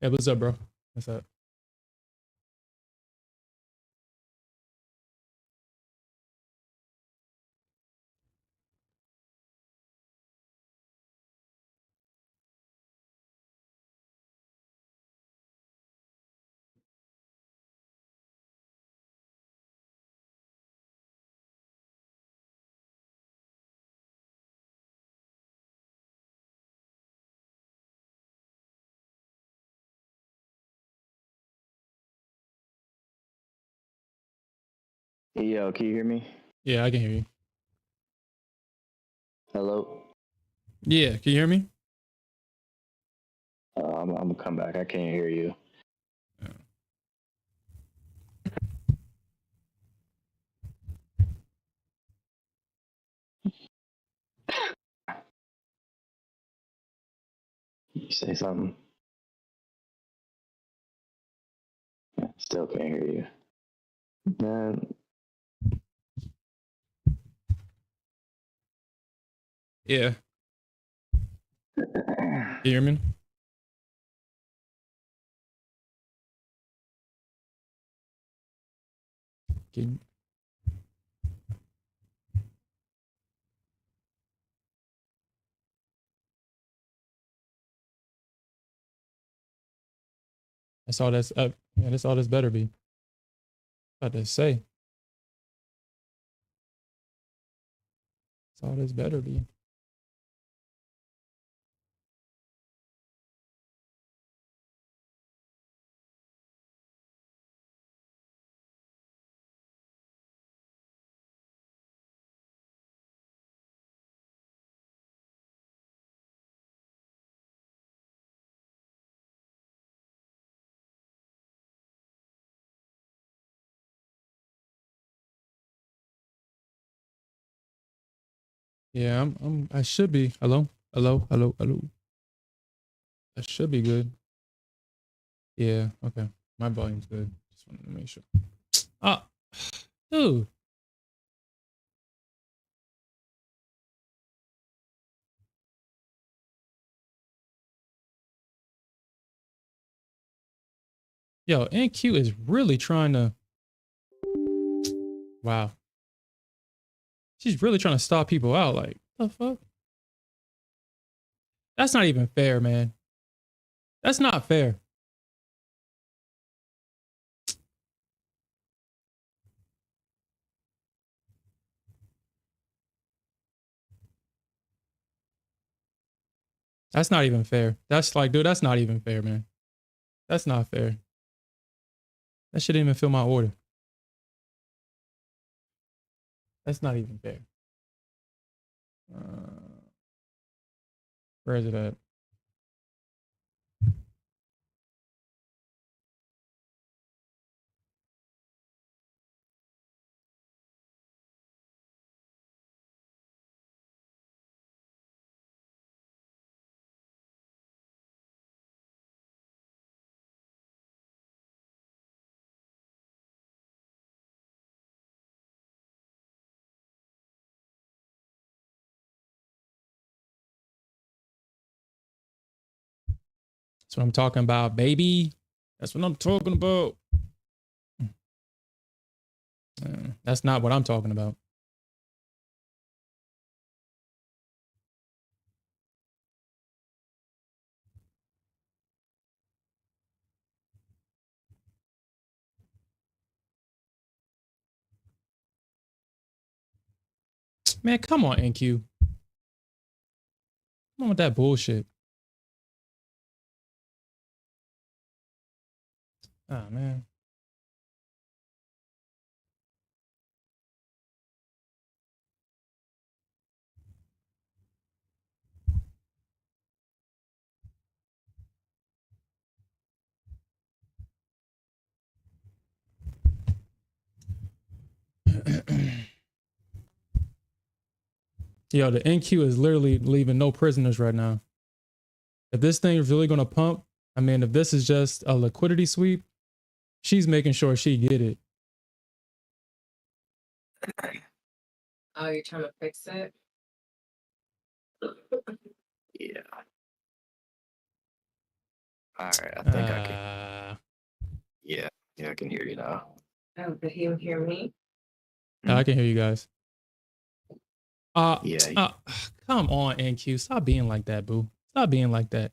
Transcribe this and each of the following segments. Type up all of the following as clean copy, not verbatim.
Hey, what's up, bro? What's up? Yo, can you hear me? Yeah, I can hear you. Hello? Yeah, can you hear me? I'm gonna come back. I can't hear you. You say something. Still can't hear you. Man. Yeah. Can you hear me? Can That's all that's up. Yeah, that's all this better be. About to say. That's all this better be. Yeah, I should be. Hello? Hello? Hello? Hello? I should be good. Yeah, okay. My volume's good. Just wanted to make sure. Ah, dude. Yo, NQ is really trying to. Wow. She's really trying to stop people out. Like, the fuck? That's not even fair, man. That's not fair. That's not even fair. That's like, dude, that's not even fair, man. That's not fair. That shouldn't even fill my order. That's not even fair. Where is it at? That's what I'm talking about, baby. That's what I'm talking about. That's not what I'm talking about. Man, come on, NQ. Come on with that bullshit. Ah, man. Yo, the NQ is literally leaving no prisoners right now. If this thing is really going to pump, I mean, if this is just a liquidity sweep, she's making sure she get it. Oh, you're trying to fix it? Yeah. All right, I think I can. Yeah, I can hear you now. Oh, did he hear me? I can hear you guys. Yeah. Come on, NQ. Stop being like that, boo. Stop being like that.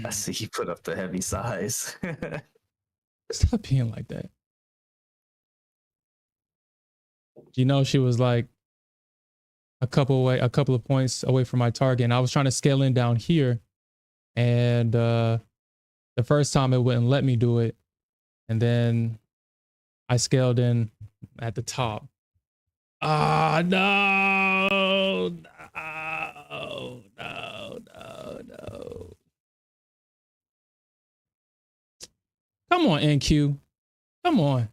I see you put up the heavy size. Stop being like that. You know, she was like a couple of points away from my target, and I was trying to scale in down here, and the first time it wouldn't let me do it, and then I scaled in at the top. Ah, no, no. Come on, NQ. Come on.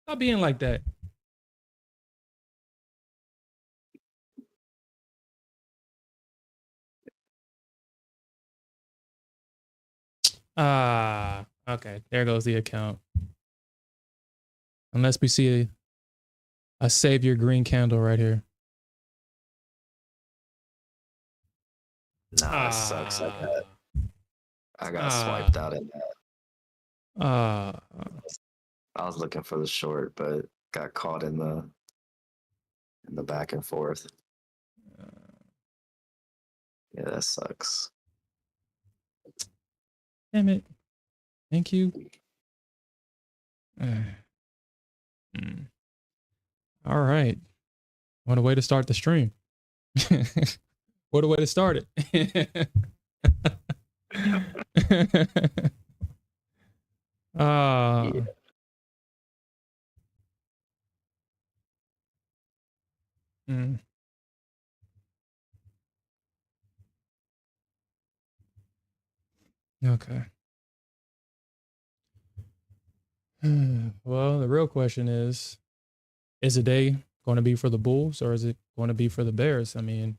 Stop being like that. Okay. There goes the account. Unless we see a savior green candle right here. Nah, that sucks. I got swiped out in that. I was looking for the short, but got caught in the back and forth. Yeah, that sucks. Damn it. Thank you. All right. What a way to start the stream. What a way to start it. Yeah. Okay. Well, the real question is the day going to be for the Bulls or is it going to be for the Bears? I mean,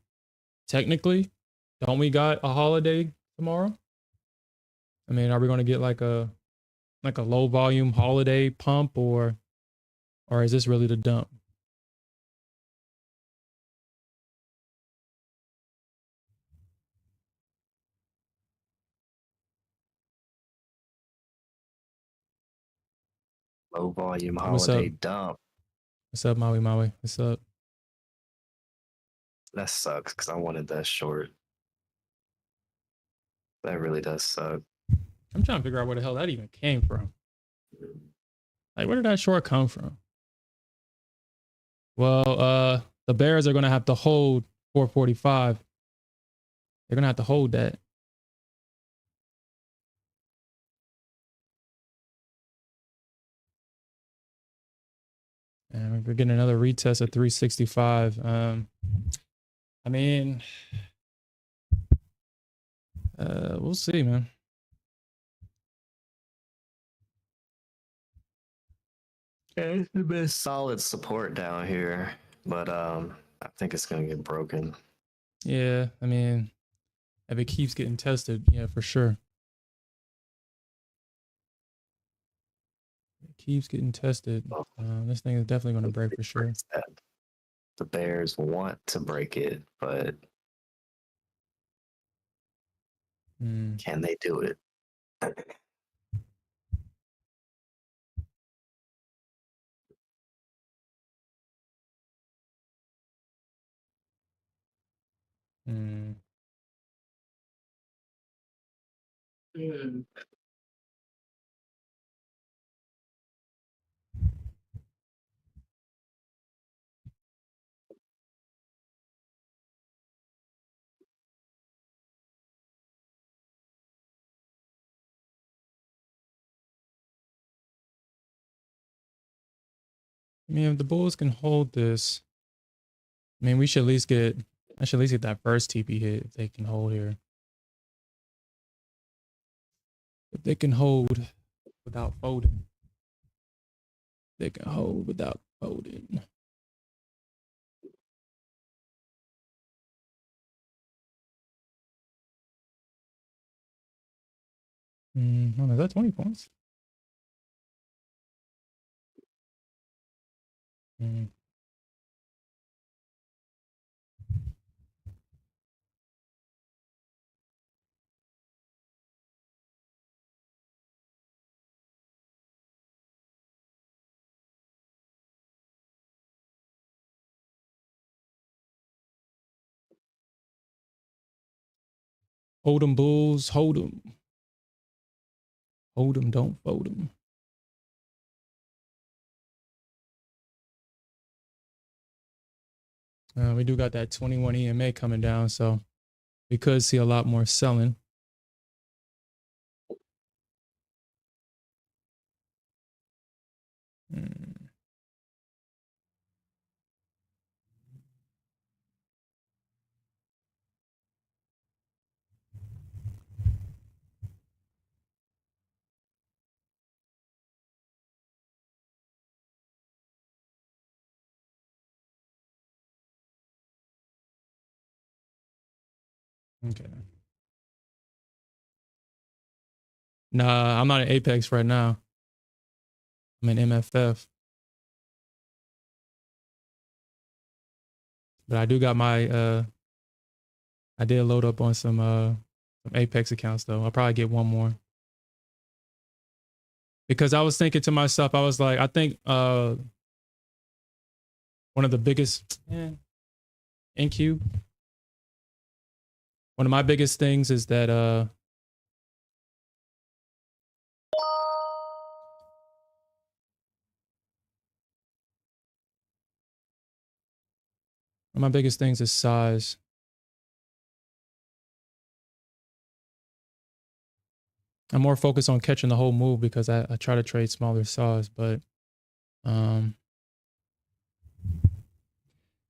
technically, don't we got a holiday tomorrow? I mean, are we going to get like a low volume holiday pump or is this really the dump? Low volume What's up? holiday dump. What's up, Maui Maui? What's up? That sucks because I wanted that short. That really does suck. I'm trying to figure out where the hell that even came from. Like, where did that short come from? Well, the Bears are going to have to hold 445. They're going to have to hold that. And we're getting another retest at 365. I mean, we'll see, man. It's the best solid support down here, but I think it's gonna get broken. Yeah, I mean, if it keeps getting tested, yeah, for sure. It keeps getting tested. This thing is definitely going to break for sure. The Bears want to break it, but can they do it? I mean, if the Bulls can hold this, I mean, we should at least get. I should at least get that first TP hit if they can hold here. If they can hold without folding, they can hold without folding. Oh, is that 20 points? Hold 'em bulls, hold 'em. Hold 'em, don't fold 'em. We do got that 21 EMA coming down, so we could see a lot more selling. Okay. Nah, I'm not in Apex right now. I'm in MFF. But I do got my I did load up on some Apex accounts though. I'll probably get one more. Because I was thinking to myself, I was like, I think one of the biggest NQ. One of my biggest things is that one of my biggest things is size. I'm more focused on catching the whole move because I try to trade smaller size, but if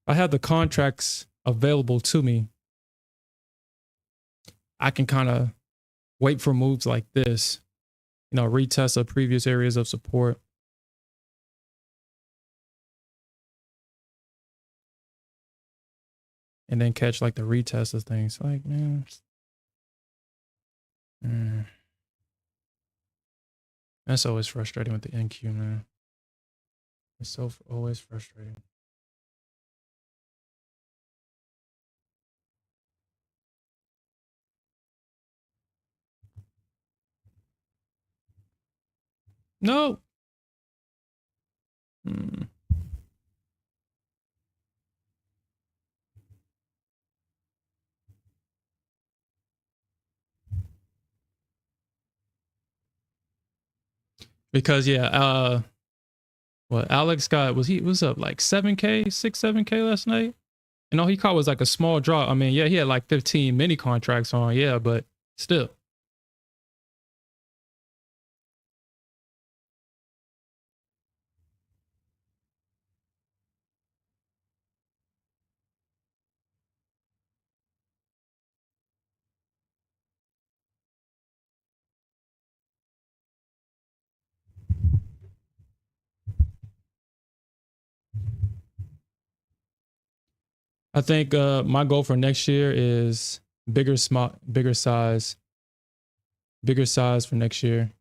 I have the contracts available to me, I can kind of wait for moves like this, you know, retest of previous areas of support. And then catch like the retest of things. Like, man. That's always frustrating with the NQ, man. It's so always frustrating. No. Because yeah, what Alex got was up like 7K, 7K last night. And all he caught was like a small drop. I mean, yeah, he had like 15 mini contracts on, yeah, but still. I think my goal for next year is bigger size for next year.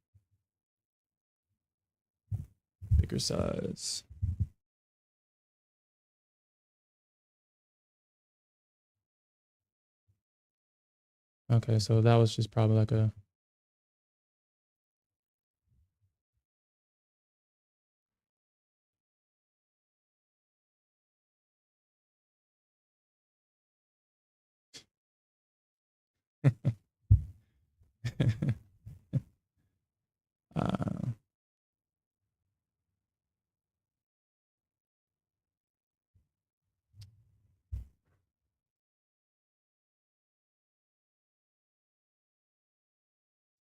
Bigger size. Okay, so that was just probably like a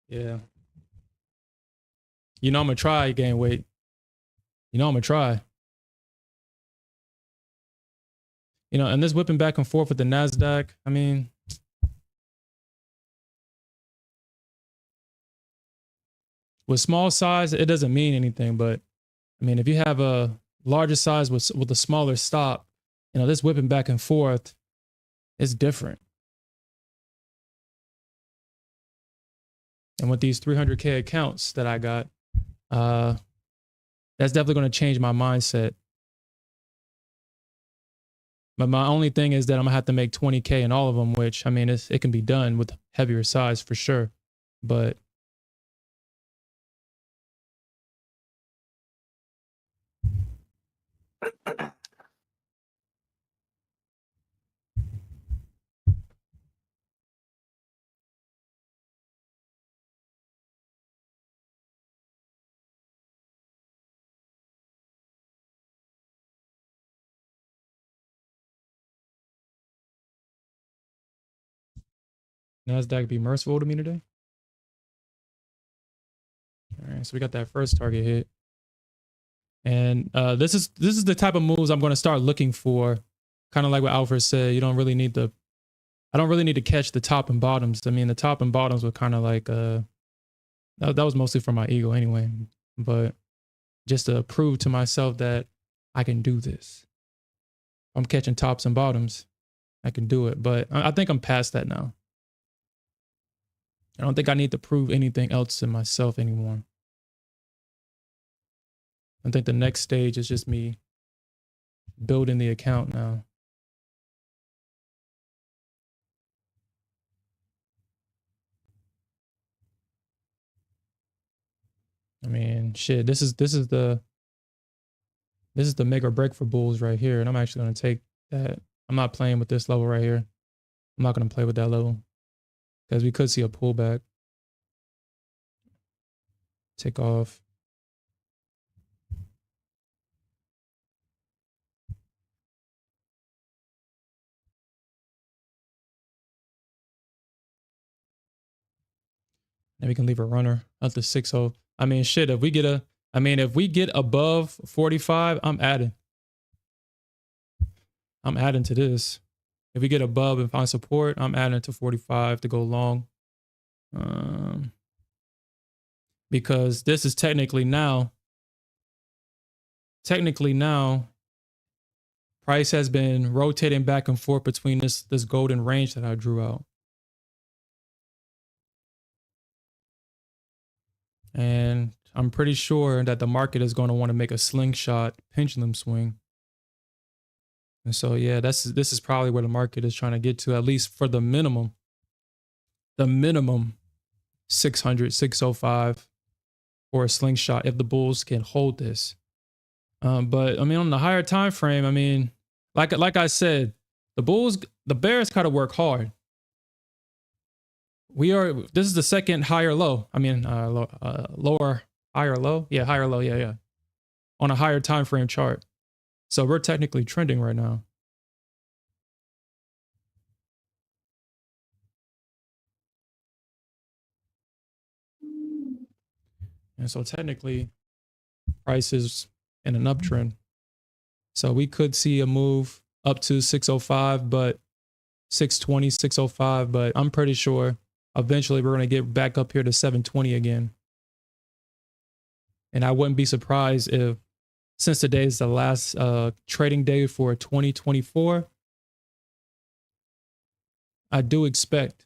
yeah. You know I'm gonna try gain weight. You know I'm gonna try. You know, and this whipping back and forth with the Nasdaq. I mean, with small size, it doesn't mean anything. But I mean, if you have a larger size with a smaller stop, you know, this whipping back and forth is different. And with these 300K accounts that I got, that's definitely going to change my mindset. But my only thing is that I'm gonna have to make 20K in all of them, which I mean, it can be done with heavier size for sure. But Nasdaq be merciful to me today. All right, so we got that first target hit. And this is the type of moves I'm going to start looking for. Kind of like what Alfred said, you don't really need the I don't really need to catch the top and bottoms. I mean, the top and bottoms were kind of like that was mostly for my ego anyway, but just to prove to myself that I can do this. I'm catching tops and bottoms. I can do it, but I think I'm past that now. I don't think I need to prove anything else to myself anymore. I think the next stage is just me building the account now. I mean, shit, this is the make or break for bulls right here, and I'm actually going to take that. I'm not playing with this level right here. I'm not going to play with that level because we could see a pullback. Take off. And we can leave a runner at the 6-0. I mean, shit, if we get above 45, I'm adding. I'm adding to this. If we get above and find support, I'm adding to 45 to go long. Because this is technically now, price has been rotating back and forth between this golden range that I drew out. And I'm pretty sure that the market is going to want to make a slingshot pendulum swing. And so, yeah, this is probably where the market is trying to get to, at least for the minimum. The minimum 600, 605 for a slingshot if the bulls can hold this. But I mean, on the higher time frame, I mean, like I said, the bears gotta work hard. This is the second higher low. I mean, lower, higher low. Yeah, higher low. Yeah. On a higher time frame chart. So we're technically trending right now. And so technically, price is in an uptrend. So we could see a move up to 605, but 620, 605. But I'm pretty sure eventually we're going to get back up here to 720 again. And I wouldn't be surprised if, since today is the last trading day for 2024, I do expect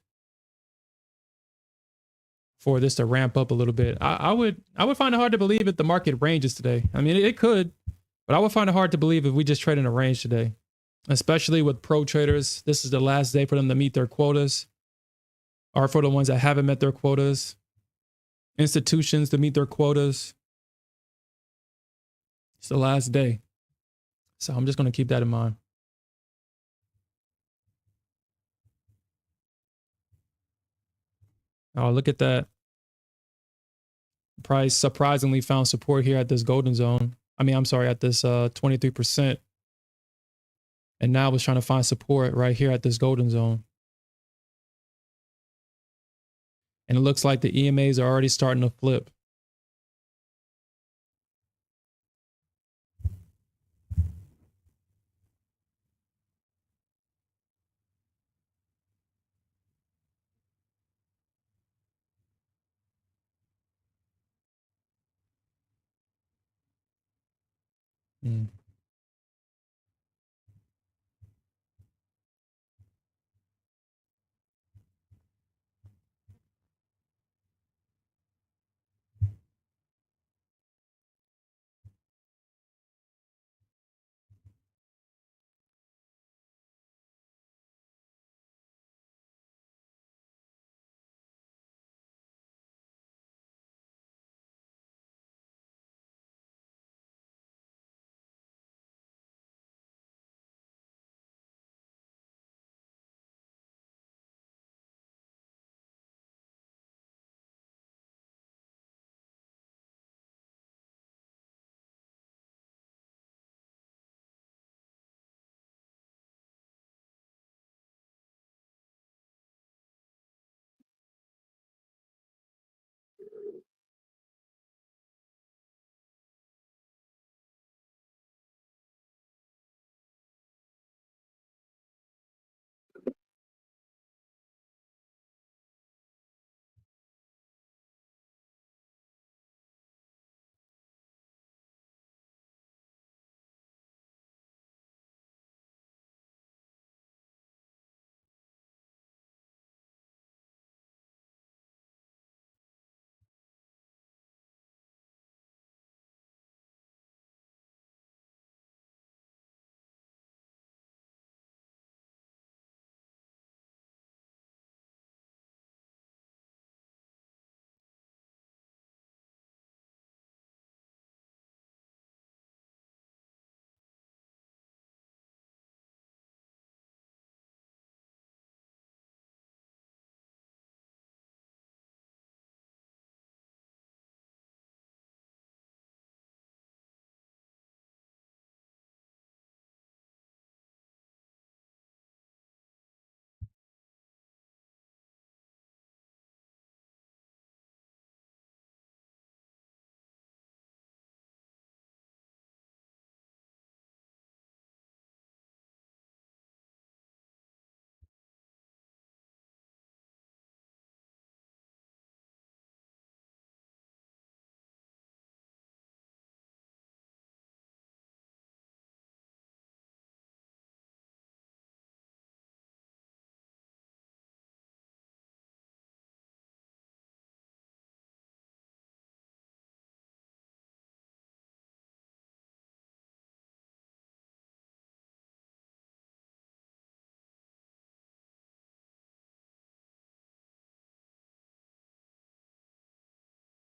for this to ramp up a little bit. I would find it hard to believe if the market ranges today. I mean, it could, but I would find it hard to believe if we just trade in a range today, especially with pro traders. This is the last day for them to meet their quotas, or for the ones that haven't met their quotas, institutions to meet their quotas. It's the last day. So I'm just going to keep that in mind. Oh, look at that. Price surprisingly found support here at this golden zone. I mean, I'm sorry, at this 23%. And now it's trying to find support right here at this golden zone. And it looks like the EMAs are already starting to flip. Mm.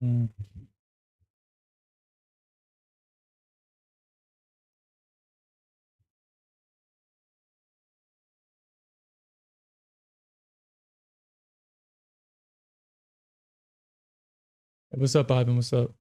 Mm. What's up, Ivan? What's up?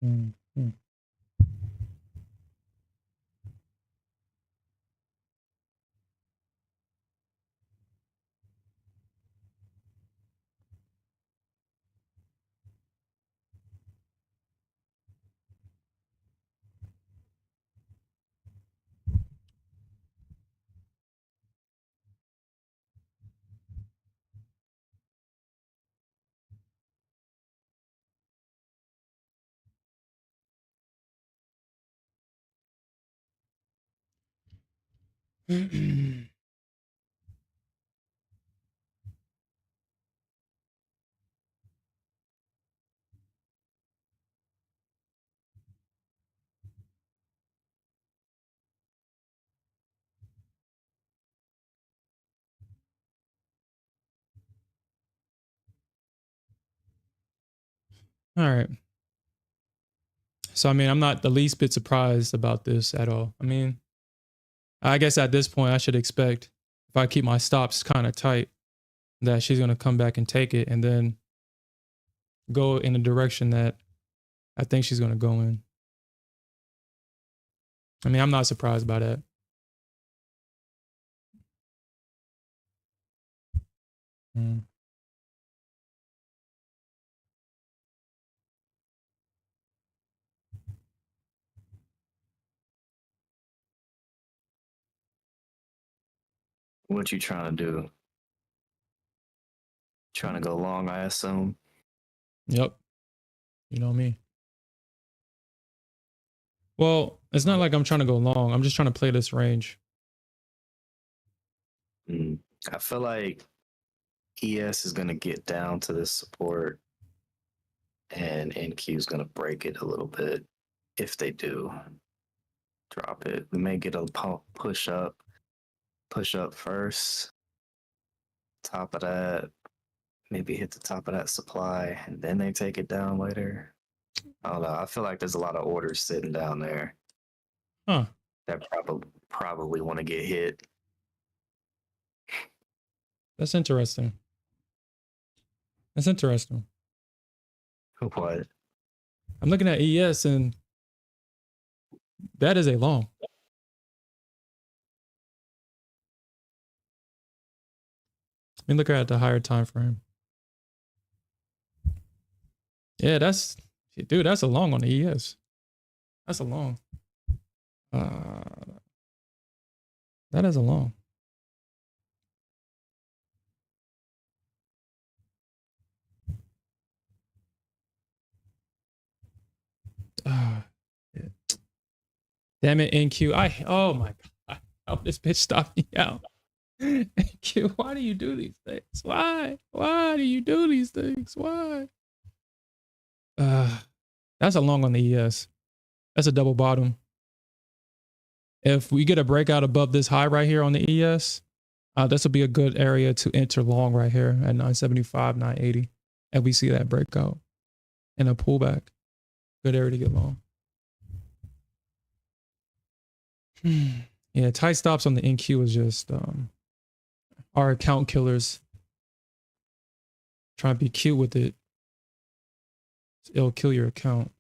Mm. Mm. All right. So I mean, I'm not the least bit surprised about this at all. I mean, I guess at this point I should expect, if I keep my stops kind of tight, that she's going to come back and take it and then go in the direction that I think she's going to go in. I mean, I'm not surprised by that. Mm. What you trying to do? Trying to go long, I assume. Yep. You know me. Well, it's not like I'm trying to go long. I'm just trying to play this range. I feel like ES is going to get down to this support and NQ is going to break it a little bit. If they do drop it, we may get a push up first. Top of that, maybe hit the top of that supply and then they take it down later. I don't know. I feel like there's a lot of orders sitting down there Huh. that probably want to get hit. That's interesting. That's interesting. What? I'm looking at ES and that is a long. Let me look at the higher time frame. Yeah, dude, that's a long on the ES. That's a long. That is a long. Yeah. Damn it, NQ. Oh my God. I hope this bitch stop me out. NQ, why do you do these things? Why? Why do you do these things? Why? That's a long on the ES. That's a double bottom. If we get a breakout above this high right here on the ES, this will be a good area to enter long right here at 975, 980. And we see that breakout and a pullback. Good area to get long. Yeah, tight stops on the NQ is just our account killers trying to be cute with it. It'll kill your account.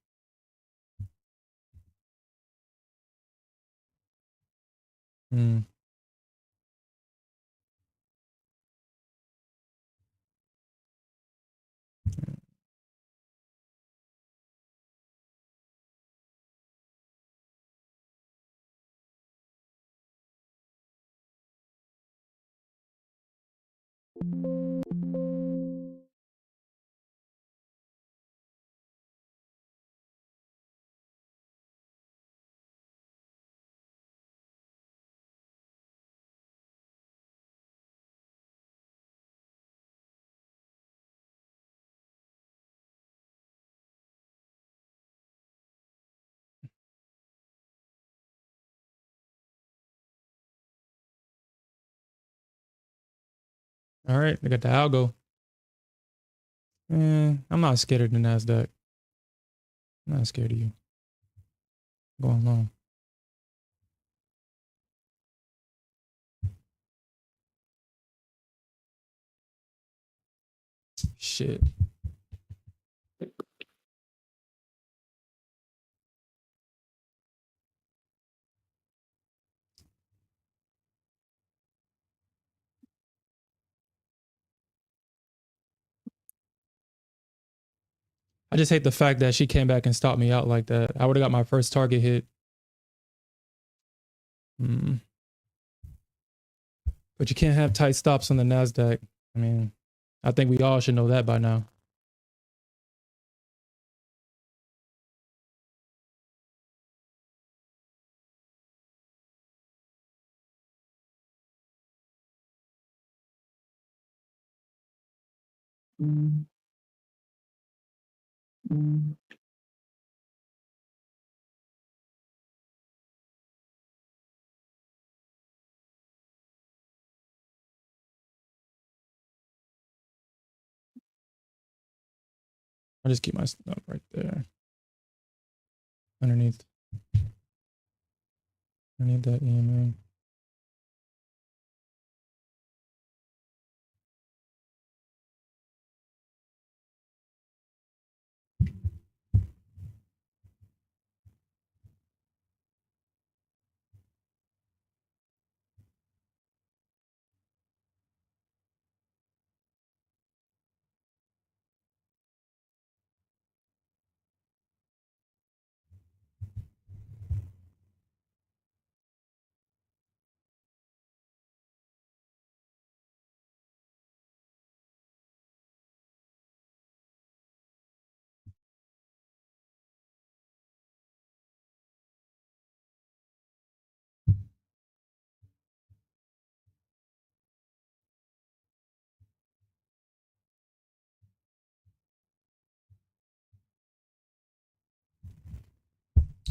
All right, I got the algo. I'm not scared of the Nasdaq. I'm not scared of you. Going long. Shit. I just hate the fact that she came back and stopped me out like that. I would have got my first target hit. But you can't have tight stops on the Nasdaq. I mean, I think we all should know that by now. I'll just keep my stuff right there. Underneath that EMA.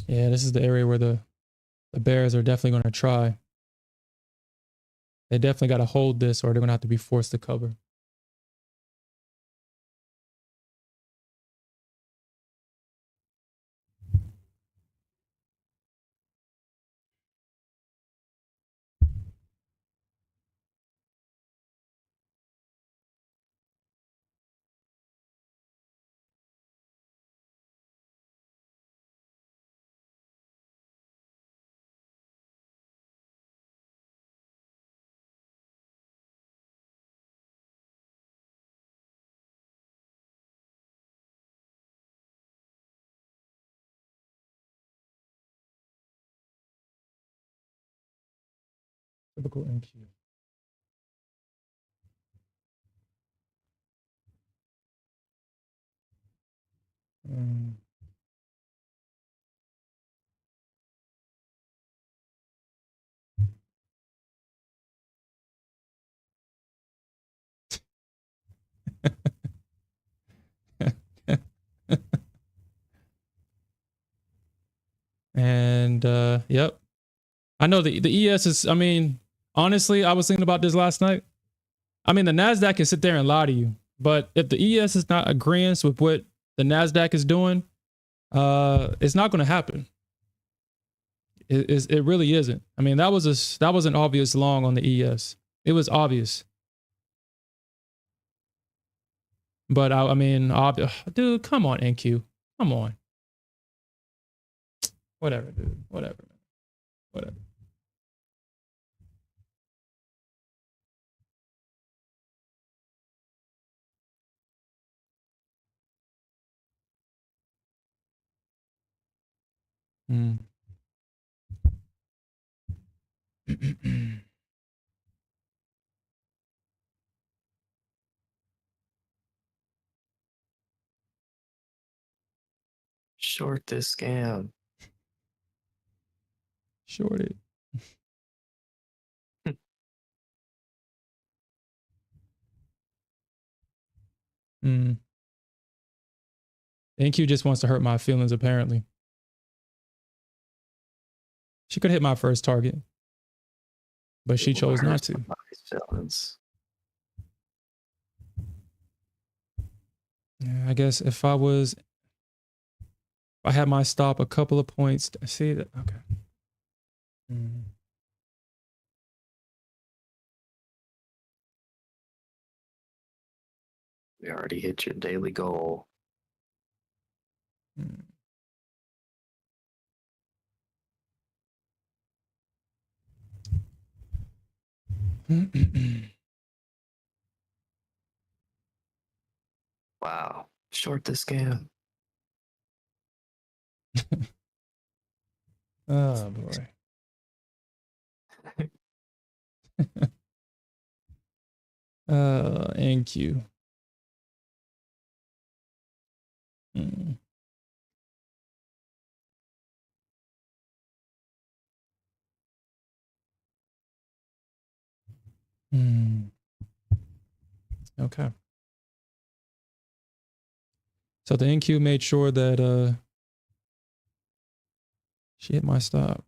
Yeah, this is the area where the bears are definitely going to try. They definitely got to hold this or they're going to have to be forced to cover. Typical NQ. And yep. I know the ES is, I mean, honestly, I was thinking about this last night. I mean, the NASDAQ can sit there and lie to you. But if the ES is not agreeing with what the NASDAQ is doing, it's not going to happen. It really isn't. I mean, that was an obvious long on the ES. It was obvious. But I mean, dude, come on, NQ. Come on. Whatever, dude. Whatever. Whatever. Mm. Short this scam. Short it. Mm. NQ just wants to hurt my feelings, apparently. She could hit my first target, but she chose not to. Feelings. Yeah, I guess if I had my stop a couple of points, see that? Okay. Mm. We already hit your daily goal. Mm. Wow. Short this scam. Oh boy. NQ. Mm. Mm. Okay. So the NQ made sure that she hit my stop.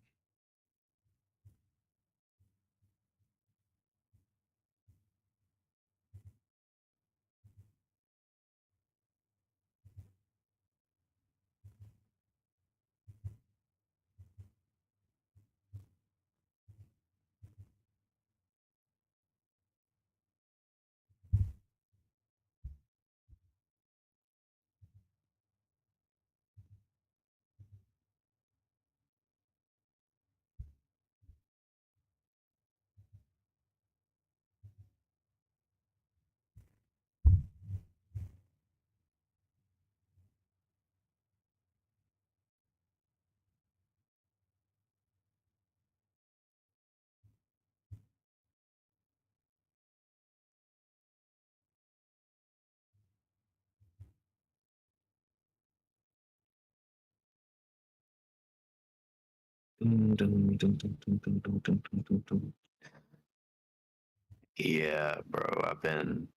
Yeah, bro. I've been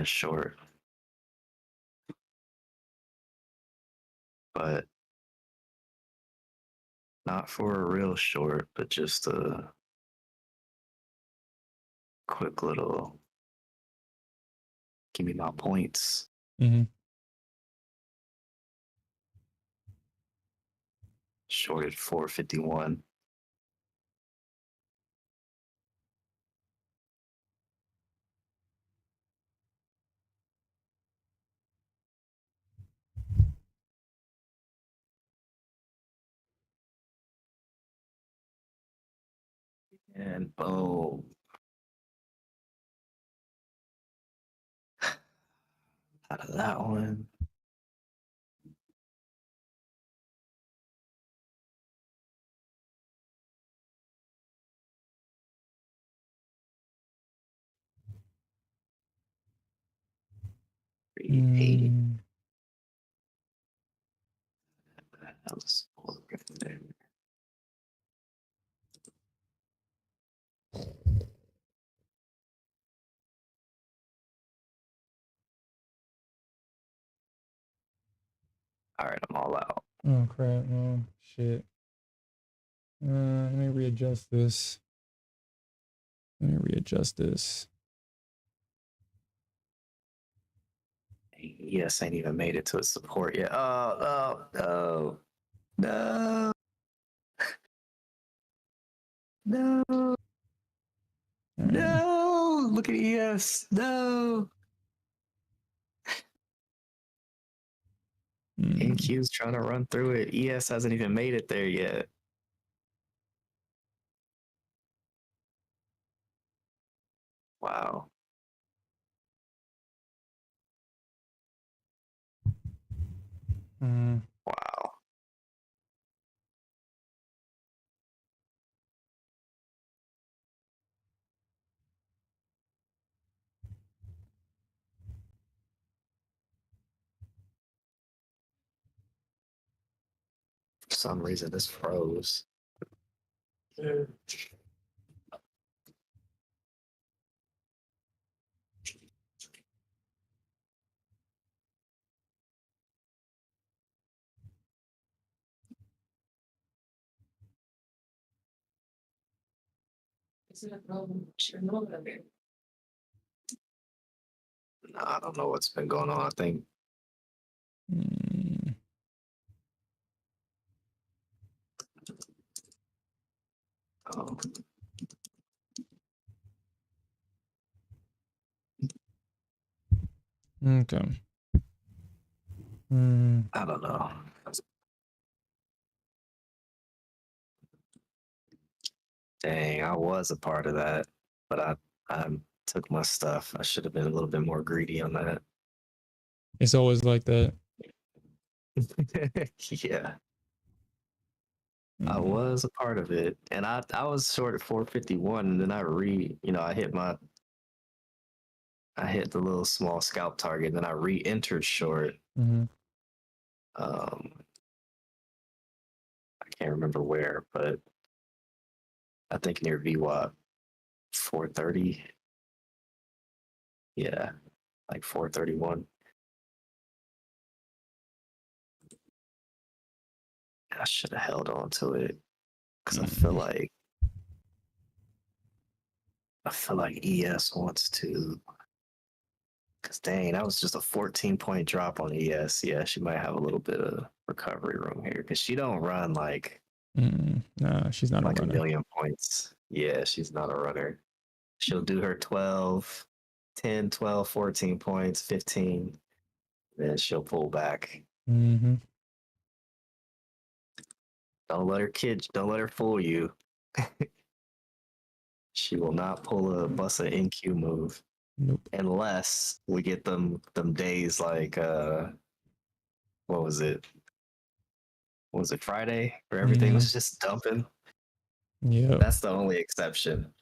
short. But not for a real short, but just a quick little give me my points. Mm-hmm. Shorted 451. And boom. Out of that one. Mm. That was right there. All right, I'm all out. Oh crap! Oh shit! Let me readjust this. Yes, ain't even made it to a support yet. Oh, no. No. No. Look at ES. No. NQ's trying to run through it. ES hasn't even made it there yet. Wow. Wow. For some reason, this froze. Is it a problem? Sure, no, of it. Nah, I don't know what's been going on. I think Mm, um, okay. Mm, I don't know. Dang, I was a part of that, but I took my stuff. I should have been a little bit more greedy on that. it's always like that. Yeah, I Mm, was a part of it, and I was short at 451, and then I hit the little small scalp target, and then I re-entered short. mhm. Um, I can't remember where, but I think near VWAP 430. Yeah, like 431. I should have held on to it because Mm. I feel like ES wants to. Because dang, that was just a 14-point drop on ES. Yeah, she might have a little bit of recovery room here because she don't run Nah, she's not a like a runner. million points. Yeah, she's not a runner. She'll do her 12, 10, 12, 14 points, 15. Then she'll pull back. Mm-hmm. Don't let her fool you. She will not pull a bust an NQ move Nope. unless we get them days like what was it? Was it Friday where everything Mm, was just dumping? yep. That's the only exception.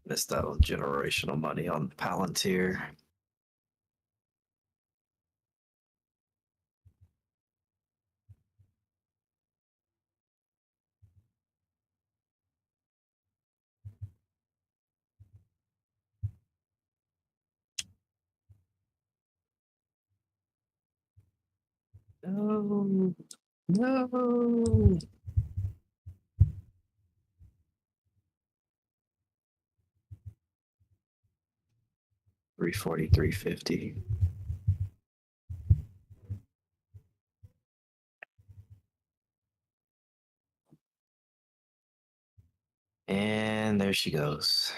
Missed out on generational money on Palantir. No, no. 340, 350. And there she goes.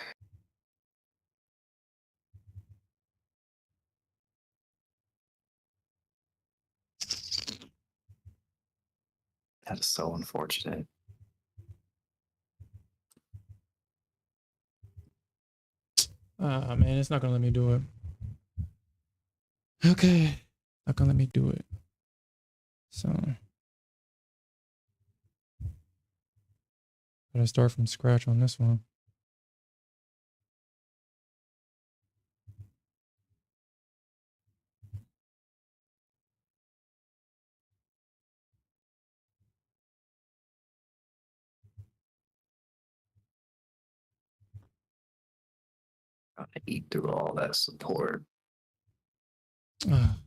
That is so unfortunate. Ah, man, it's not gonna let me do it. Okay. Not gonna let me do it. So gotta start from scratch on this one. Trying to eat through all that support. Ah,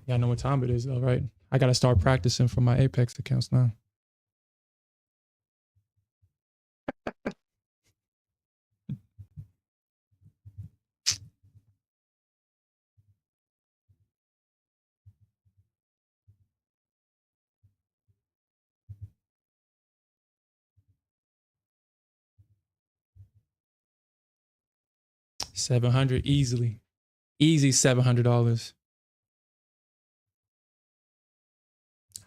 yeah, I know what time it is though, right? I gotta start practicing for my Apex accounts now. $700 easily. Easy $700.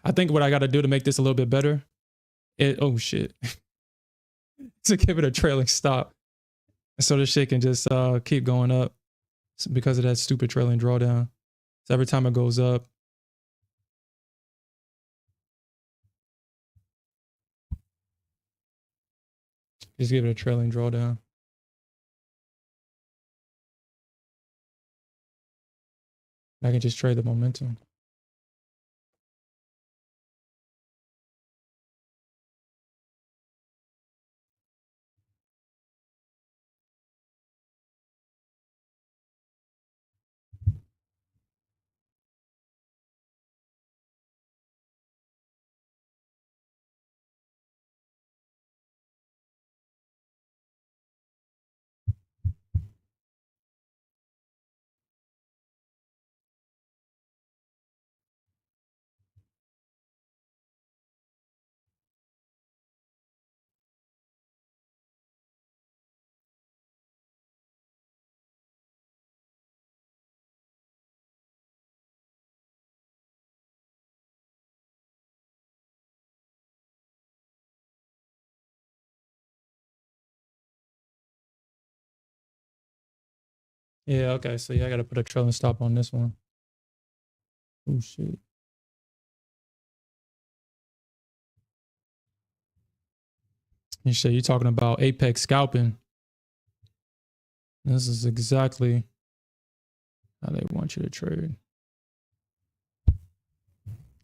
I think what I got to do to make this a little bit better, oh shit, to give it a trailing stop. So the shit can just keep going up because of that stupid trailing drawdown. So every time it goes up, just give it a trailing drawdown. I can just trade the momentum. Yeah, okay. So yeah, I got to put a trailing stop on this one. Oh shit. You shit, you talking about apex scalping. This is exactly how they want you to trade.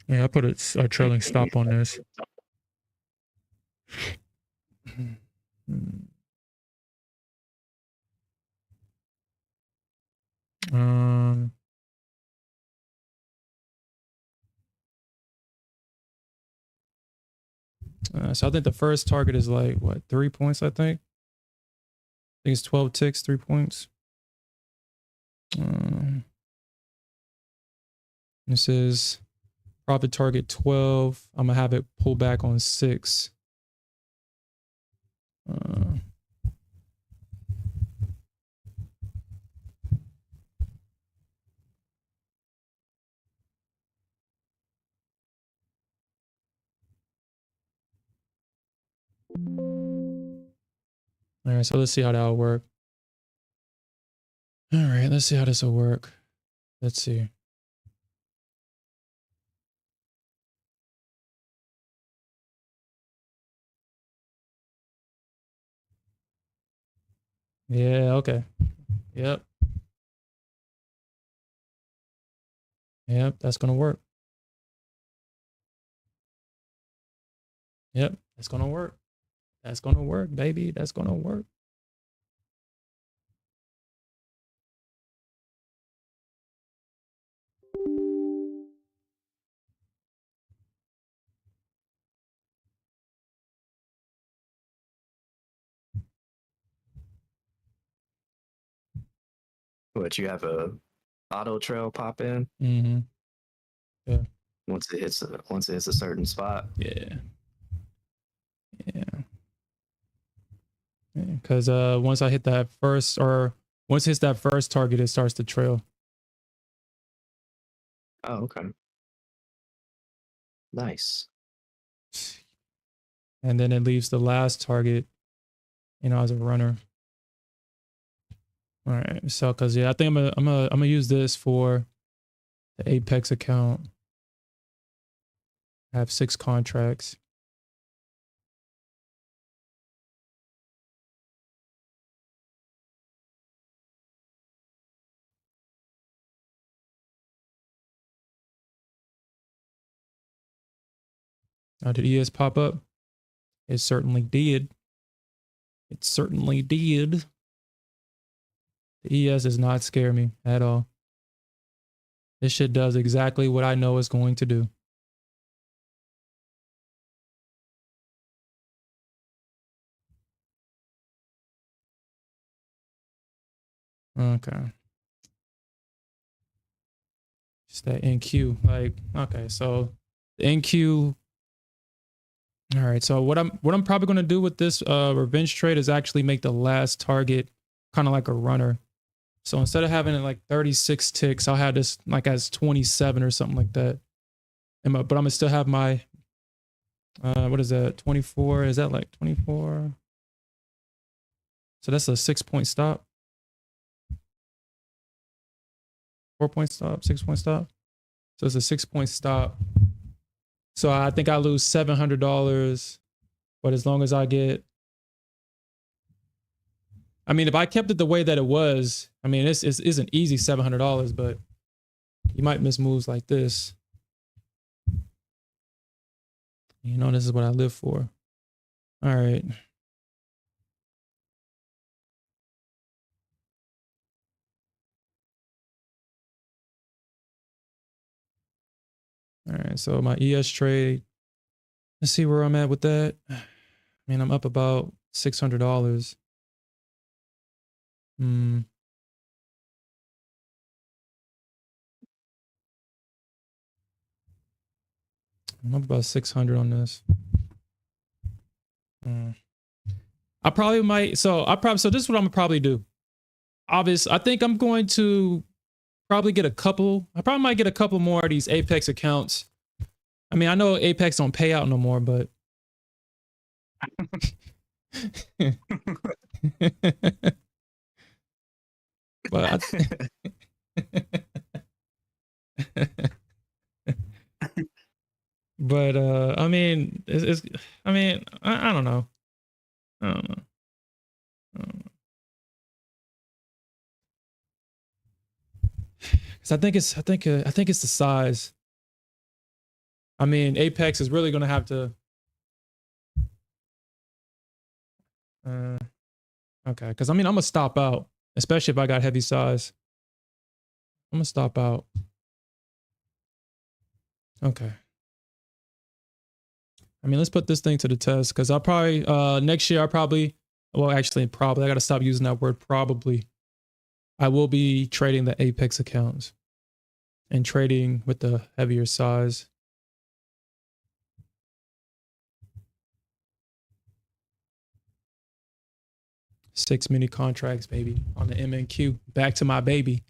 Yeah, I put a trailing stop on this. Um, so I think the first target is like what, 3 points, I think. I think it's 12 ticks, 3 points. This is profit target 12. I'm gonna have it pull back on 6. All right, so let's see how that'll work. All right, let's see how this will work. Let's see. Yeah, okay. Yep. Yep, that's gonna work. Yep, that's gonna work. That's gonna work, baby. That's gonna work. What, you have a auto trail pop in Mm-hmm. Yeah. once it hits a certain spot? Yeah. Yeah. Because once I hit that first, or once it hits that first target, it starts to trail. Oh, okay. Nice. And then it leaves the last target, as a runner. All right. So, cause yeah, I think I'm gonna use this for the Apex account. I have 6 contracts. Did ES pop up? It certainly did. It certainly did. The ES does not scare me at all. This shit does exactly what I know it's going to do. Okay. Just that NQ. Like, okay, so the NQ. All right. So what I'm probably gonna do with this revenge trade is actually make the last target kind of like a runner. So instead of having it like 36 ticks, I'll have this like as 27 or something like that. But I'm gonna still have my what is that? 24? Is that like 24? So that's a 6-point stop. 4-point stop, 6-point stop. So it's a 6-point stop. So I think I lose $700, but as long as I get, I mean, if I kept it the way that it was, I mean, it's an easy $700, but you might miss moves like this. You know, this is what I live for. All right. All right. So my ES trade, let's see where I'm at with that. I mean, I'm up about $600. I'm up about 600 on this. I probably might. So this is what I'm gonna probably do. Obviously, I think I'm going to probably get a couple. I probably might get a couple more of these Apex accounts. I mean, I know Apex don't pay out no more, but but but I mean, I mean, I don't know. I don't know. I don't know. Cause I think it's the size. I mean, Apex is really gonna have to. Okay, because I mean, I'm gonna stop out, especially if I got heavy size. I'm gonna stop out. Okay. I mean, let's put this thing to the test because I'll probably next year well, actually probably I gotta stop using that word probably. I will be trading the Apex accounts and trading with the heavier size. Six mini contracts, baby, on the MNQ. Back to my baby.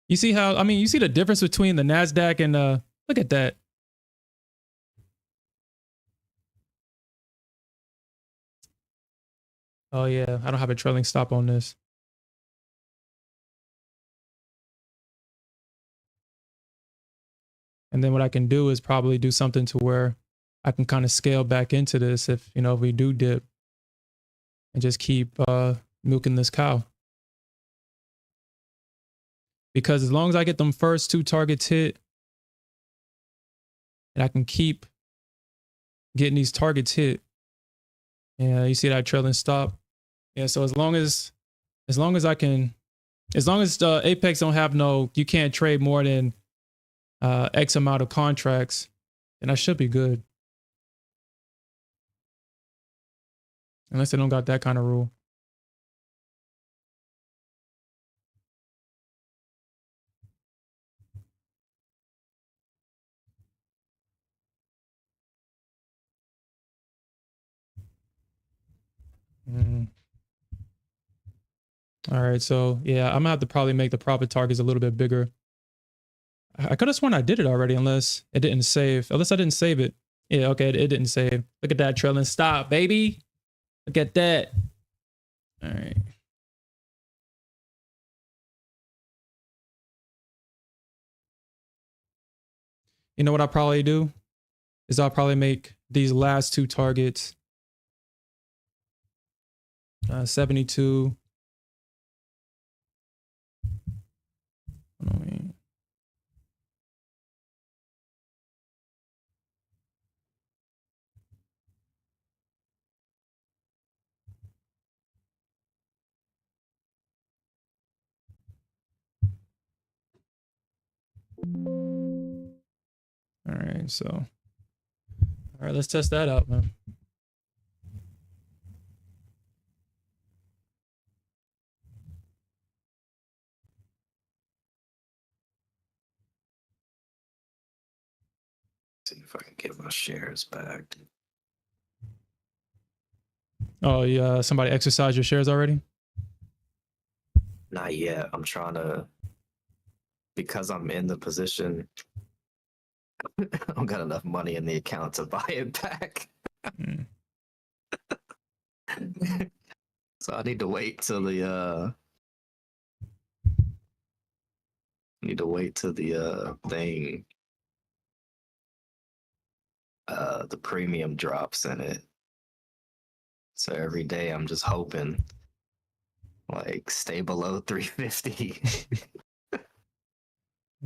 You see how, I mean, you see the difference between the Nasdaq and look at that. Oh yeah, I don't have a trailing stop on this. And then what I can do is probably do something to where I can kind of scale back into this if, you know, if we do dip and just keep milking this cow. Because as long as I get them first two targets hit and I can keep getting these targets hit. Yeah, you see that trailing stop? Yeah, so as long as I can, as long as Apex don't have no, you can't trade more than X amount of contracts, then I should be good. Unless they don't got that kind of rule. All right, so yeah, I'm gonna have to probably make the profit targets a little bit bigger. I could have sworn I did it already, unless it didn't save. Unless I didn't save it. Yeah, okay, it didn't save. Look at that trailing stop, baby. Look at that. All right. You know what I'll probably do? Is I'll probably make these last two targets 72. All right, so all right, let's test that out, man. See if I can get my shares back. Oh yeah, somebody exercised your shares already? Not yet. I'm trying to, because I'm in the position I don't got enough money in the account to buy it back. Mm. So I need to wait till the thing the premium drops in it. So every day I'm just hoping like stay below 350.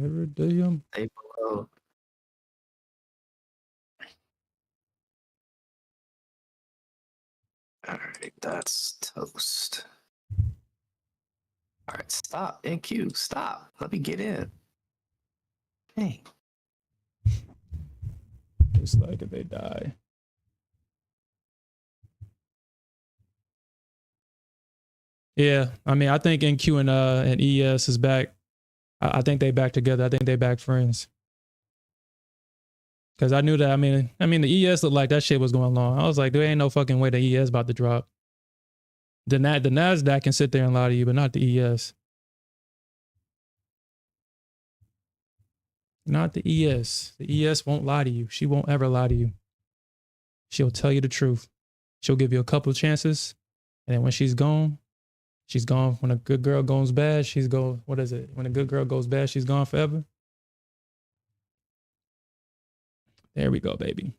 Every day I'm Stay below. All right, that's toast. All right, stop. NQ, stop. Let me get in. Hey. just like if they die. Yeah, I mean, I think NQ and ES is back. I think they back together. I think they back friends. Cause I knew that. I mean, the ES looked like that shit was going long. I was like, there ain't no fucking way the ES about to drop. The Nasdaq can sit there and lie to you, but not the ES. Not the ES. The ES won't lie to you. She won't ever lie to you. She'll tell you the truth. She'll give you a couple of chances, and then when she's gone, she's gone. When a good girl goes bad, she's go. What is it? When a good girl goes bad, she's gone forever. There we go, baby.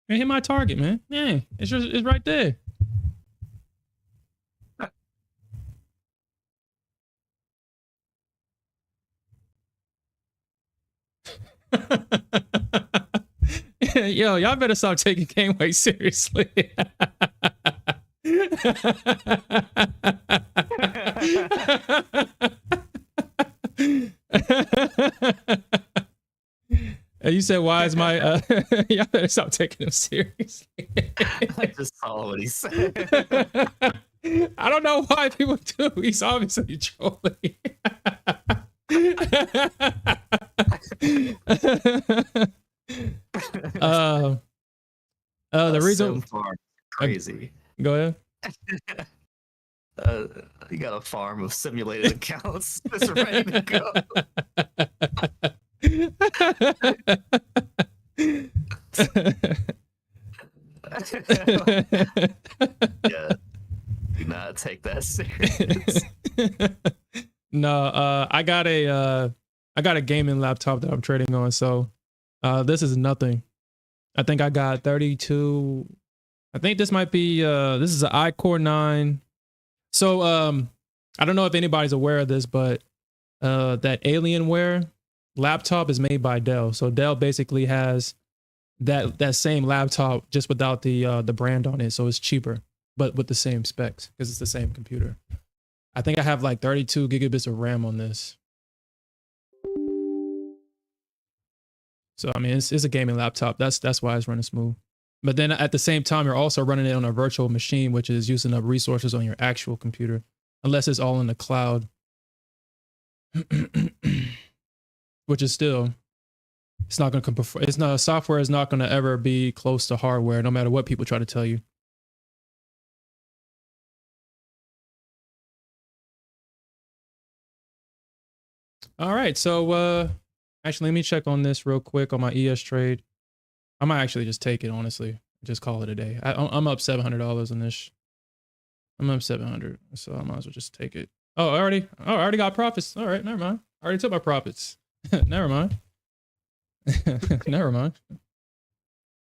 Man, hit my target, man. Yeah, it's right there. Yo, y'all better stop taking Gameway seriously. You said, why is my y'all better stop taking him seriously. I just saw what he said. I don't know why people do. He's obviously trolling. The reason crazy. Go ahead. You got a farm of simulated accounts that's ready to go. Yeah, do not take that serious. No, I got a gaming laptop that I'm trading on, so this is nothing. I think I got 32. I think this might be this is an iCore 9. So I don't know if anybody's aware of this, but that Alienware laptop is made by Dell. So Dell basically has that same laptop just without the brand on it, so it's cheaper, but with the same specs because it's the same computer. I think I have like 32 gigabits of RAM on this. So I mean, it's a gaming laptop. That's why it's running smooth. But then at the same time, you're also running it on a virtual machine, which is using up resources on your actual computer, unless it's all in the cloud. Which is still, it's not going to it's not, software is not going to ever be close to hardware, no matter what people try to tell you. All right, so actually, let me check on this real quick on my ES trade. I might actually just take it, honestly. Just call it a day. I'm up $700 on this. I'm up 700, so I might as well just take it. Oh, I already got profits. All right, never mind. I already took my profits. Never mind. Never mind.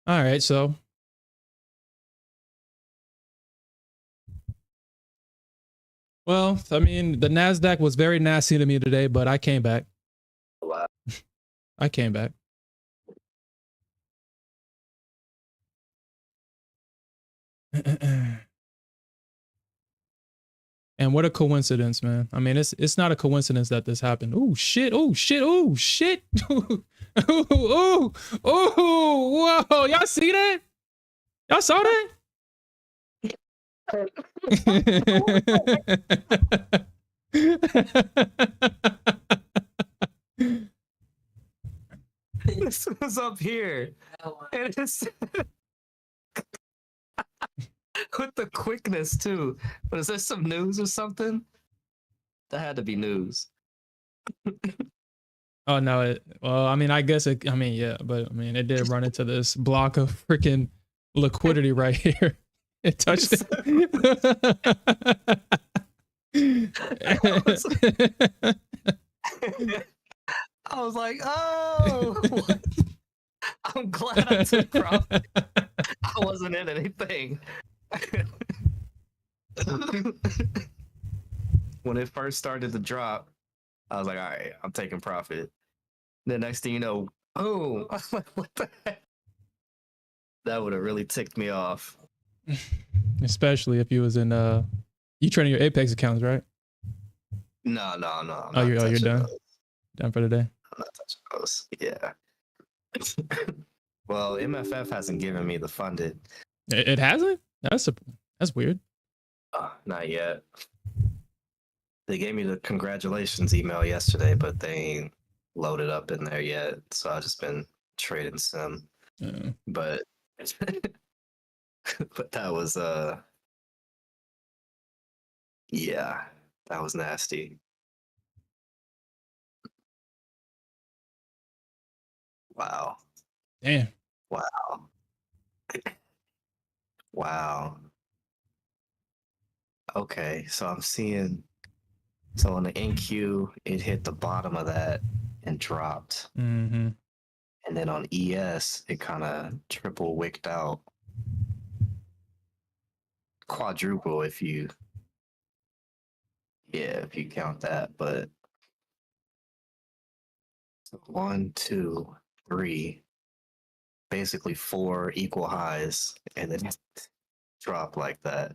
All right, so. Well, I mean, the Nasdaq was very nasty to me today, but I came back. Wow. I came back. And what a coincidence, man. I mean, it's not a coincidence that this happened. Oh shit, oh shit, oh shit. Oh, whoa. Y'all see that? Y'all saw that? This was up here. And it's with the quickness too. But is there some news or something? That had to be news. Oh no! Well, I mean, I guess it. I mean, yeah, but I mean, it did run into this block of freaking liquidity right here. It touched it. I was like, oh, I'm glad I took profit. I wasn't in anything. When it first started to drop, I was like, all right, I'm taking profit. The next thing you know, boom. I was like, what the heck? That would have really ticked me off. Especially if you was in you trading your Apex accounts, right? No. Oh, you're done. Those. Done for the day. I'm not touching those. Yeah. Well, MFF hasn't given me the funded. It hasn't? That's weird. Not yet. They gave me the congratulations email yesterday, but they ain't loaded up in there yet. So I've just been trading some. But but that was yeah, that was nasty. Wow. Damn. Wow. Wow. Okay, so I'm seeing, so on the NQ, it hit the bottom of that and dropped. Mm-hmm. And then on ES, it kind of triple wicked out. Quadruple if you count that, but 1, 2, 3, basically 4 equal highs, and then drop like that.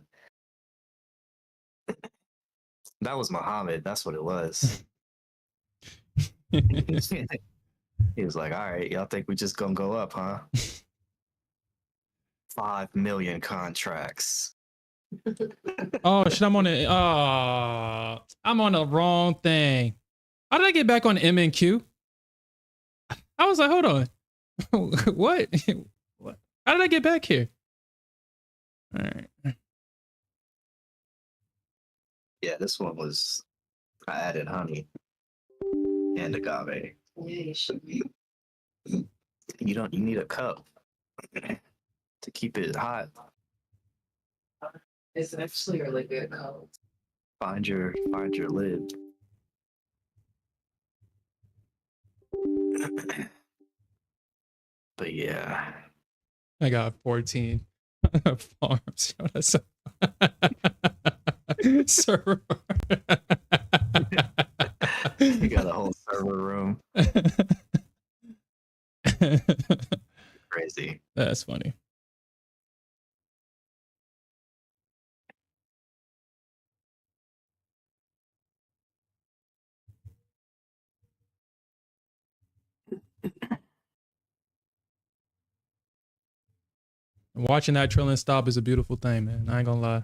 That was Muhammad. That's what it was. He was like, all right, y'all think we just gonna go up, huh? 5 million contracts. Oh shit! I'm on the I'm on the wrong thing. How did I get back on MNQ? I was like, hold on, what? What? How did I get back here? All right. Yeah, this one was. I added honey and agave. Yeah, you should be. You need a cup to keep it hot. It's actually really good color. Find your lid. But yeah. I got 14 farms. That's server. You got a whole server room. Crazy. That's funny. Watching that trailing stop is a beautiful thing, man. I ain't gonna lie.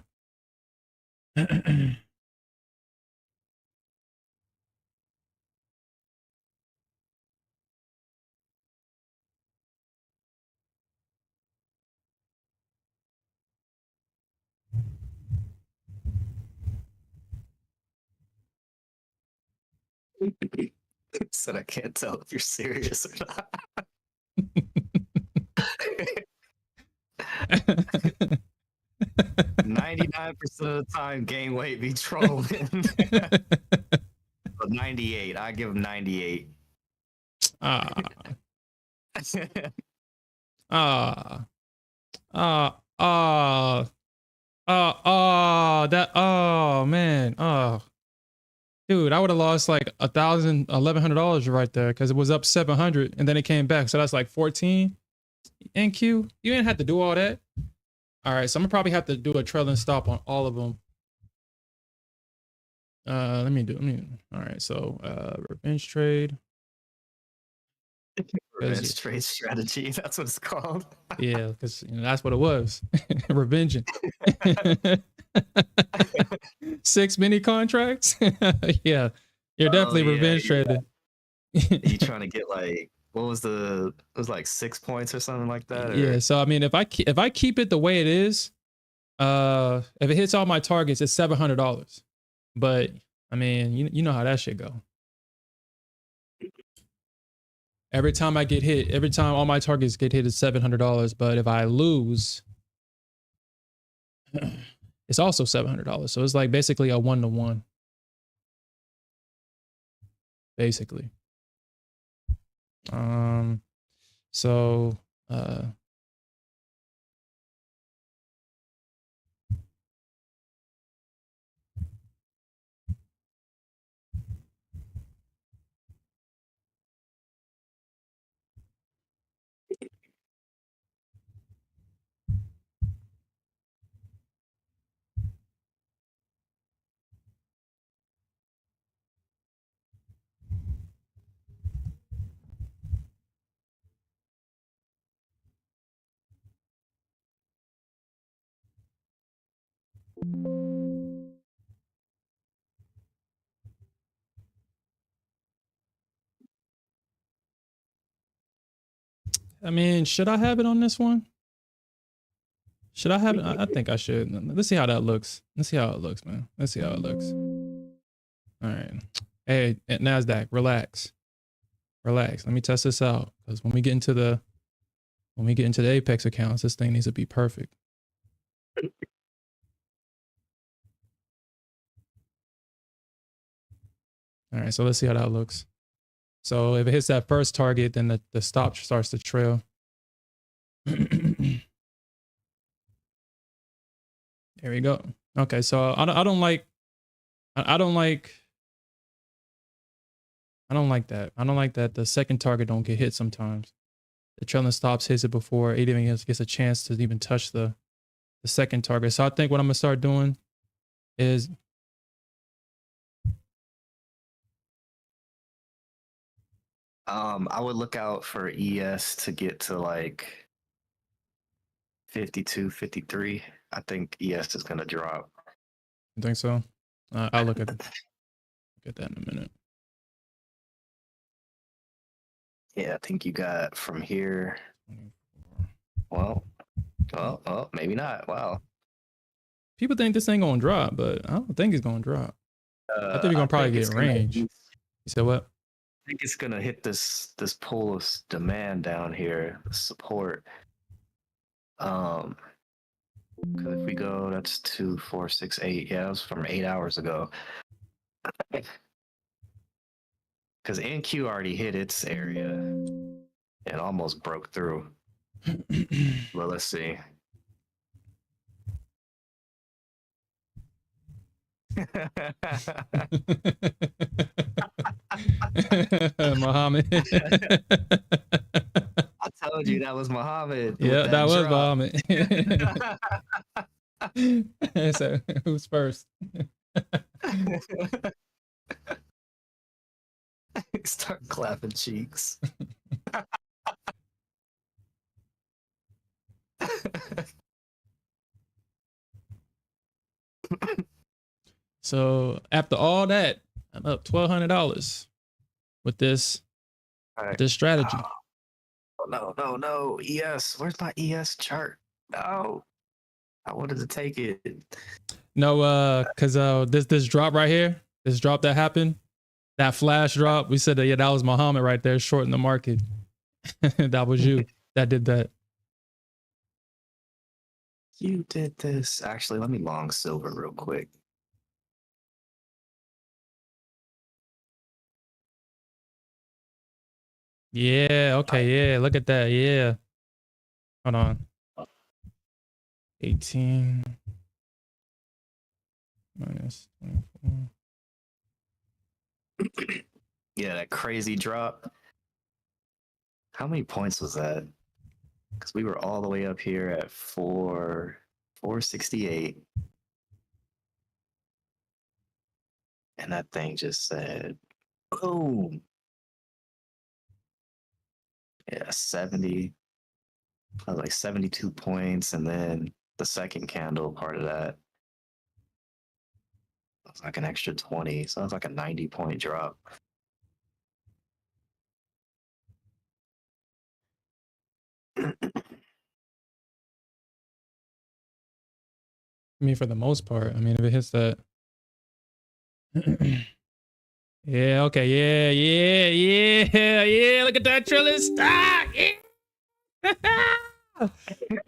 Said I can't tell if you're serious or not. 99% of the time, gain weight be trolling. But 98, I give him 98. Man. Dude, I would have lost like $1,100 right there because it was up 700 and then it came back. So that's like 14 NQ. You didn't have to do all that. All right, so I'm gonna probably have to do a trailing stop on all of them. All right, so revenge trade. Revenge trade strategy, that's what it's called. Yeah, because that's what it was. Revenging. 6 mini contracts. Yeah, you're definitely revenge trading. You trying to get like what was the? It was like 6 points or something like that. Yeah. Or? So I mean, if I keep it the way it is, if it hits all my targets, it's $700. But I mean, you know how that shit go. Every time I get hit, every time all my targets get hit, it's $700. But if I lose, it's also $700. So it's like basically a 1-to-1. Basically. So I mean, should I have it on this one? Should I have it? I think I should. Let's see how that looks. Let's see how it looks, man. Let's see how it looks. All right. Hey, Nasdaq, relax. Relax. Let me test this out. Because when we get into the Apex accounts, this thing needs to be perfect. All right, so let's see how that looks. So if it hits that first target, then the stop starts to trail. There we go. Okay, so I don't like that. I don't like that the second target don't get hit sometimes. The trailing stops hits it before it even gets a chance to even touch the second target. So I think what I'm gonna start doing is I would look out for ES to get to like 52, 53. I think ES is gonna drop. I think so. I'll look at that in a minute. Yeah, I think you got from here. Well, maybe not. Wow. People think this ain't gonna drop, but I don't think it's gonna drop. I think we're gonna probably get range. You said what? I think it's gonna hit this pool of demand down here, support. Because if we go, that's 2, 4, 6, 8. Yeah, that was from 8 hours ago. Because NQ already hit its area and almost broke through. Well, let's see. Muhammad. I told you that was Muhammad. Yeah, that was Muhammad. So who's first? Start clapping cheeks. So after all that, I'm up $1,200 with this strategy. Oh, no. ES. Where's my ES chart? No. I wanted to take it. No, because this drop right here, this drop that happened, that flash drop, we said that, yeah, that was Muhammad right there shorting the market. That was you that did that. You did this. Actually, let me long silver real quick. Yeah, okay, yeah, look at that, yeah. Hold on. 18 minus 24. Yeah, that crazy drop. How many points was that? Because we were all the way up here at 468. And that thing just said, boom. Yeah, 70. Like 72 points. And then the second candle part of that was like an extra 20. So it's like a 90-point drop. I mean, for the most part. I mean, if it hits that. Yeah, okay, yeah. Look at that trailing stock. Yeah.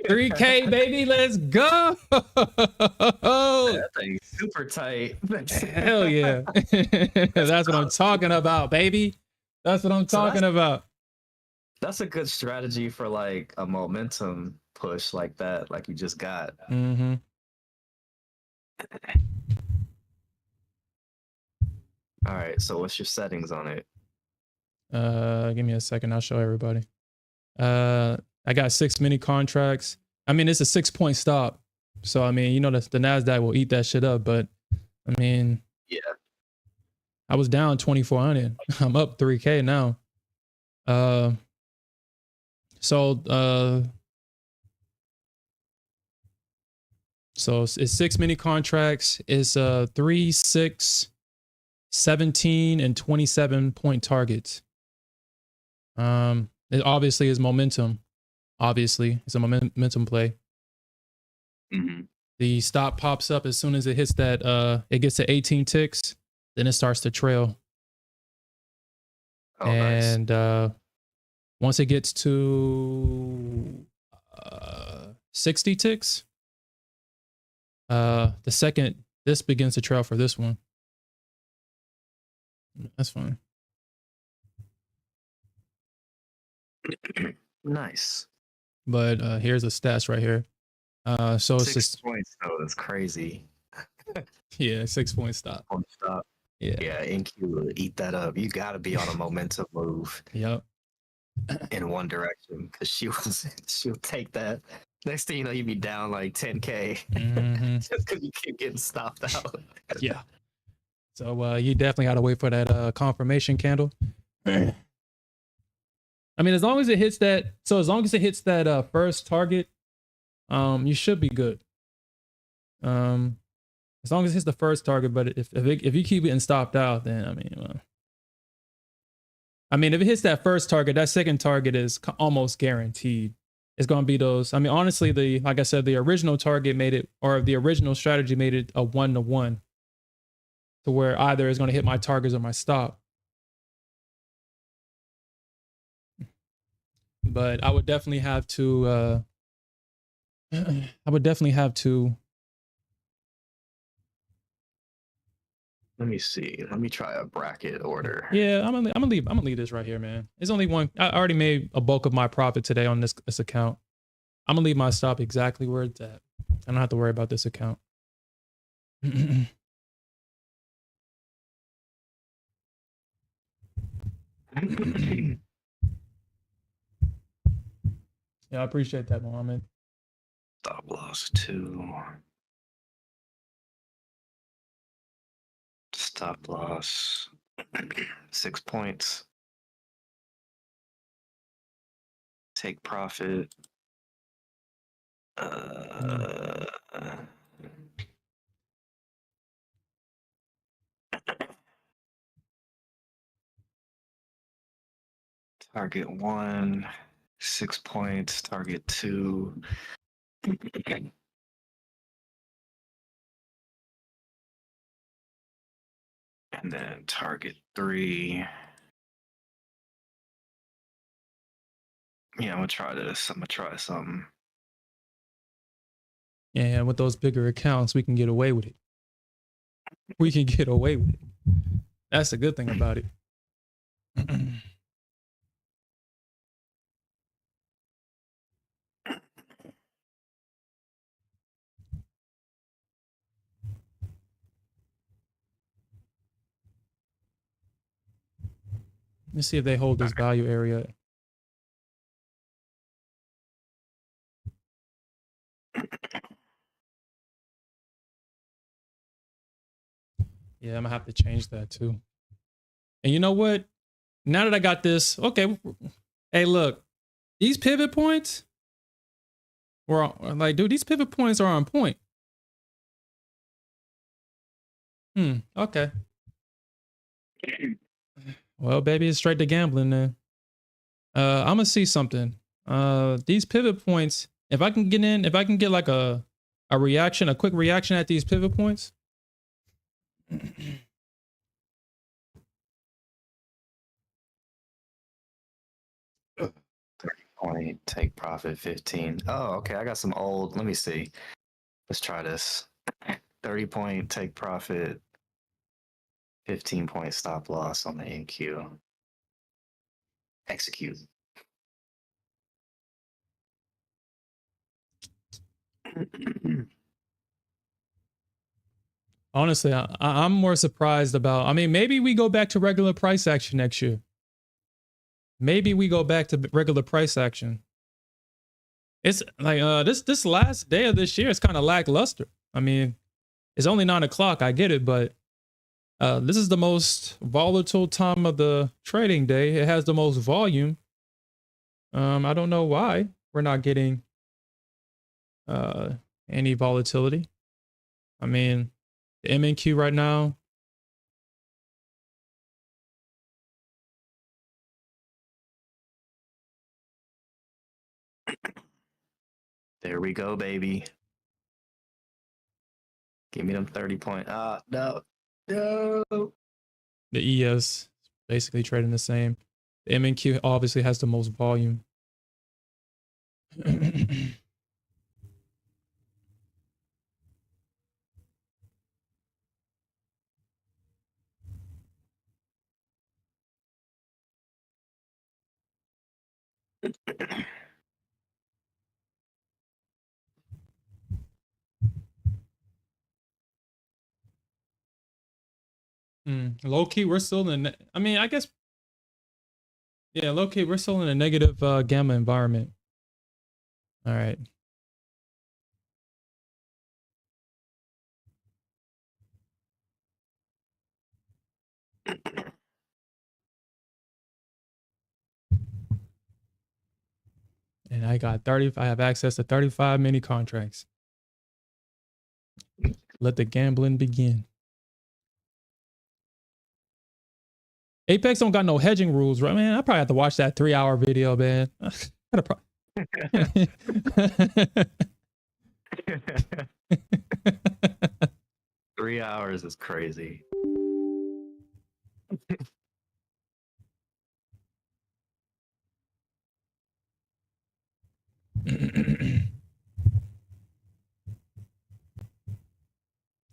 3K, baby, let's go. That thing's super tight. Hell yeah. That's what I'm talking about, baby. That's what I'm talking about. That's a good strategy for like a momentum push like that, like you just got. Mm-hmm. All right, so what's your settings on it? Give me a second. I'll show everybody. I got 6 mini contracts. I mean, it's a 6-point stop. So, I mean, you know, the Nasdaq will eat that shit up. But, I mean, Yeah. I was down 2,400. I'm up 3K now. So it's 6 mini contracts. It's 3, 6, 17, and 27-point targets. It obviously is momentum. Obviously, it's a momentum play. Mm-hmm. The stop pops up as soon as it hits that. It gets to 18 ticks, then it starts to trail. Oh, and nice. Once it gets to 60 ticks, the second this begins to trail for this one. That's fine. Nice. But here's the stats right here. So it's 6 just points though. That's crazy. yeah, 6-point stop. Stop. Yeah. Yeah, NQ will eat that up. You got to be on a momentum move Yep. in one direction because she'll take that. Next thing you know, you be down like 10K Mm-hmm. just because you keep getting stopped out. Yeah. So you definitely got to wait for that confirmation candle. I mean, as long as it hits that, as long as it hits that first target, you should be good. As long as it hits the first target, but if you keep getting stopped out, then I mean, if it hits that first target, that second target is almost guaranteed. It's going to be those. I mean, honestly, like I said, the original target made it, or the original strategy made it a 1-to-1, to where either it's going to hit my targets or my stop. But I would definitely have to. Let me see. Let me try a bracket order. Yeah, I'm gonna leave this right here, man. It's only one. I already made a bulk of my profit today on this account. I'm gonna leave my stop exactly where it's at. I don't have to worry about this account. Yeah, I appreciate that, Mohammed. Stop loss 2. Stop loss 6 points. Take profit. Target 1, 6 points. Target 2. And then target 3. Yeah, I'm gonna try this. I'm gonna try something. Yeah, with those bigger accounts, we can get away with it. We can get away with it. That's the good thing about it. Let's see if they hold this value area. Yeah, I'm gonna have to change that too. And you know what? Now that I got this, okay. Hey, look, these pivot points were like, dude, these pivot points are on point. Okay. Well, baby, it's straight to gambling then. I'm gonna see something. These pivot points, if I can get in, if I can get like a reaction, a quick reaction at these pivot points. 30-point take profit 15. Oh, okay. I got some old. Let me see. Let's try this. 30-point take profit, 15-point stop loss on the NQ. Execute. Honestly, I'm more surprised about. I mean, maybe we go back to regular price action next year. Maybe we go back to regular price action. It's like this last day of this year is kind of lackluster. I mean, it's only 9 o'clock. I get it, but this is the most volatile time of the trading day. It has the most volume. I don't know why we're not getting any volatility. I mean, the MNQ right now. There we go, baby. Give me them 30-point. No. No. The ES basically trading the same. The MNQ obviously has the most volume. Low key, we're still in. I mean, I guess. Yeah, low key, we're still in a negative gamma environment. All right. And I got 30. I have access to 35 mini contracts. Let the gambling begin. Apex don't got no hedging rules, right? Man, I probably have to watch that 3-hour video, man. 3 hours is crazy.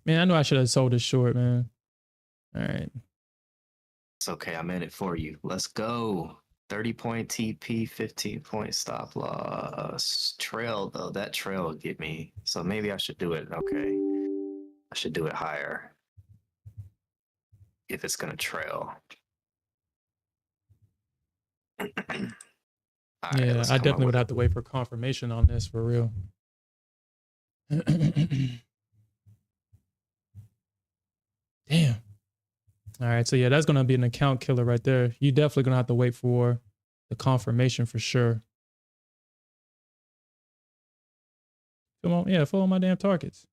Man, I know I should have sold it short, man. All right. It's okay. I'm in it for you. Let's go. 30-point TP, 15-point stop loss. Trail, though. That trail will get me. So maybe I should do it. Okay. I should do it higher if it's going to trail. All right, Yeah, let's I come up definitely would with have to wait for confirmation on this for real. Damn. All right, so yeah, that's gonna be an account killer right there. You definitely gonna have to wait for the confirmation for sure. Come on, yeah, follow my damn targets.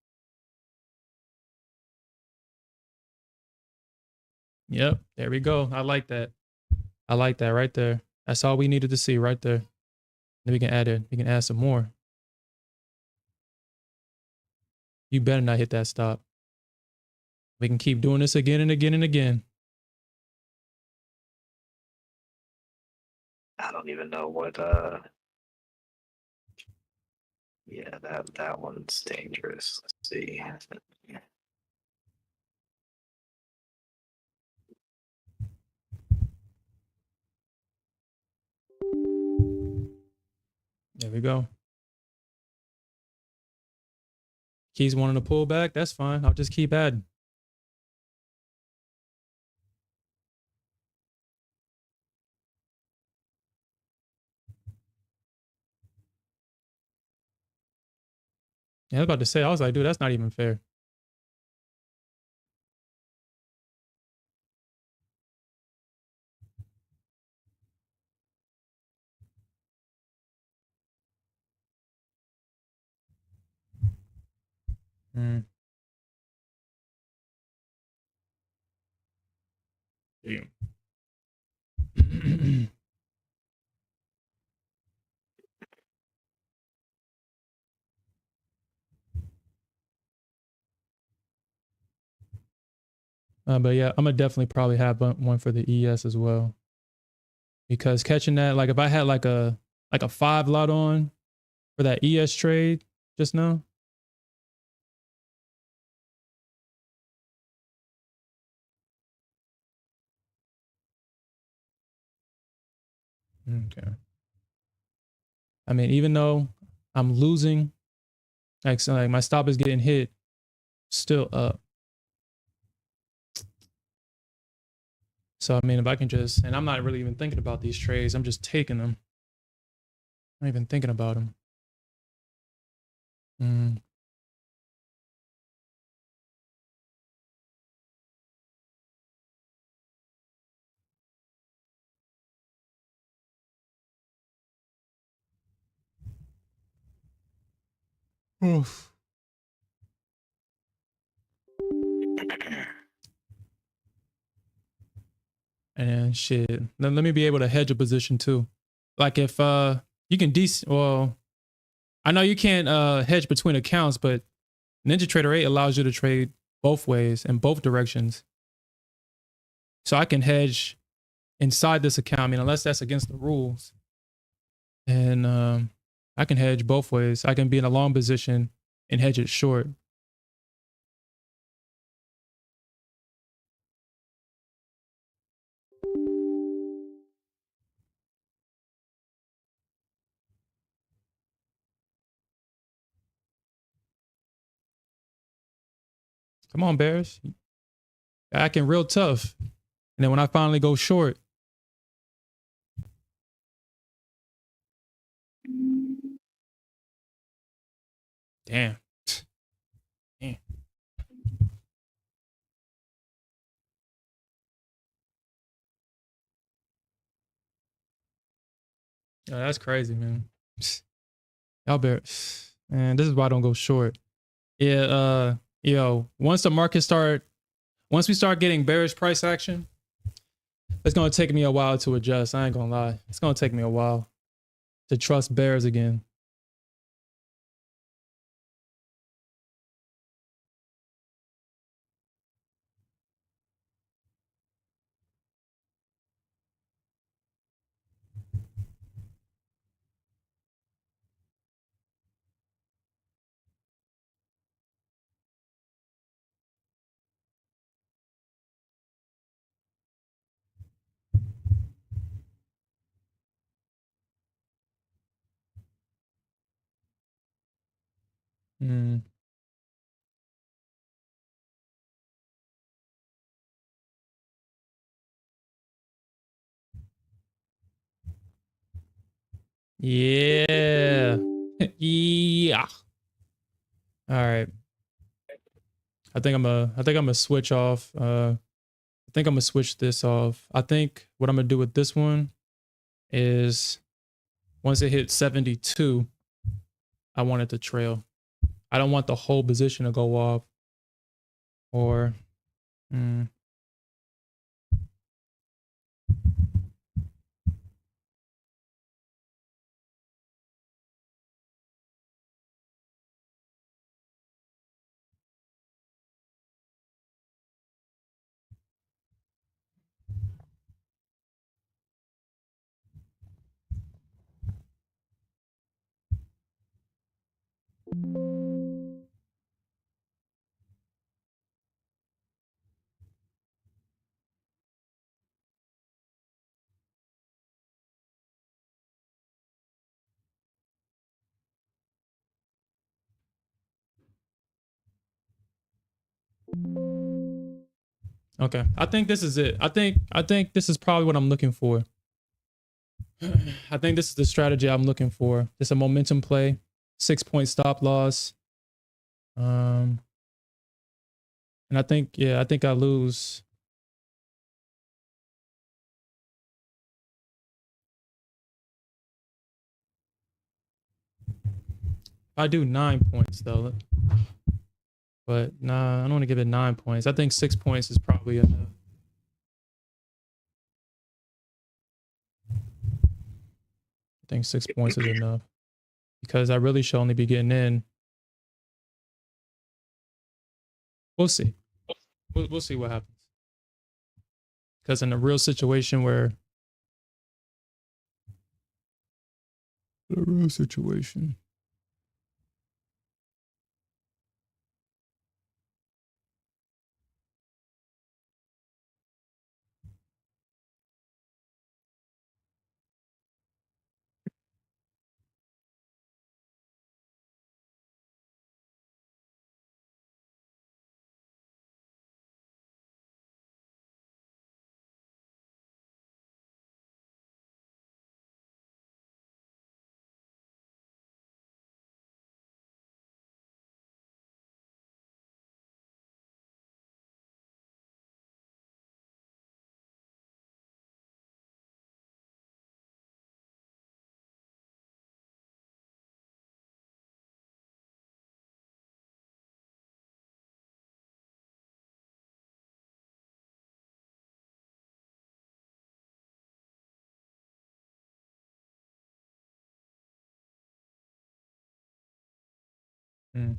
Yep, there we go. I like that. I like that right there. That's all we needed to see right there. Then we can add it. We can add some more. You better not hit that stop. We can keep doing this again and again and again. I don't even know what yeah, that one's dangerous. Let's see. There we go. Keys wanting to pull back. That's fine. I'll just keep adding. Yeah, I was about to say, I was like, dude, that's not even fair. Mm. Damn. But yeah, I'm gonna definitely probably have one for the ES as well, because catching that, like if I had like a 5 lot on for that ES trade just now. Okay. I mean, even though I'm losing, like, so like my stop is getting hit, still up. So I mean, if I can just, and I'm not really even thinking about these trades, I'm just taking them. I'm not even thinking about them. Oof. And shit, let me be able to hedge a position too. Like if you can well, I know you can't hedge between accounts, but Ninja Trader 8 allows you to trade both ways in both directions. So I can hedge inside this account. I mean, unless that's against the rules. And I can hedge both ways. I can be in a long position and hedge it short. Come on, Bears. Acting real tough. And then when I finally go short, damn. Damn. Oh, that's crazy, man. Y'all Bears. Man, this is why I don't go short. Yeah, once we start getting bearish price action, it's gonna take me a while to adjust. I ain't gonna lie. It's gonna take me a while to trust bears again. Mm. Yeah. Yeah. All right. I think I'm gonna switch off. I think I'm gonna switch this off. I think what I'm gonna do with this one is once it hits 72, I want it to trail. I don't want the whole position to go off. Or okay. I think this is it. I think this is probably what I'm looking for. I think this is the strategy I'm looking for. It's a momentum play, 6-point stop loss. And I think I lose. I do 9 points though. But nah, I don't want to give it 9 points. I think 6 points is probably enough. I think 6 points is enough because I really should only be getting in. We'll see. We'll see what happens. Because in a real situation where a real situation. Mm.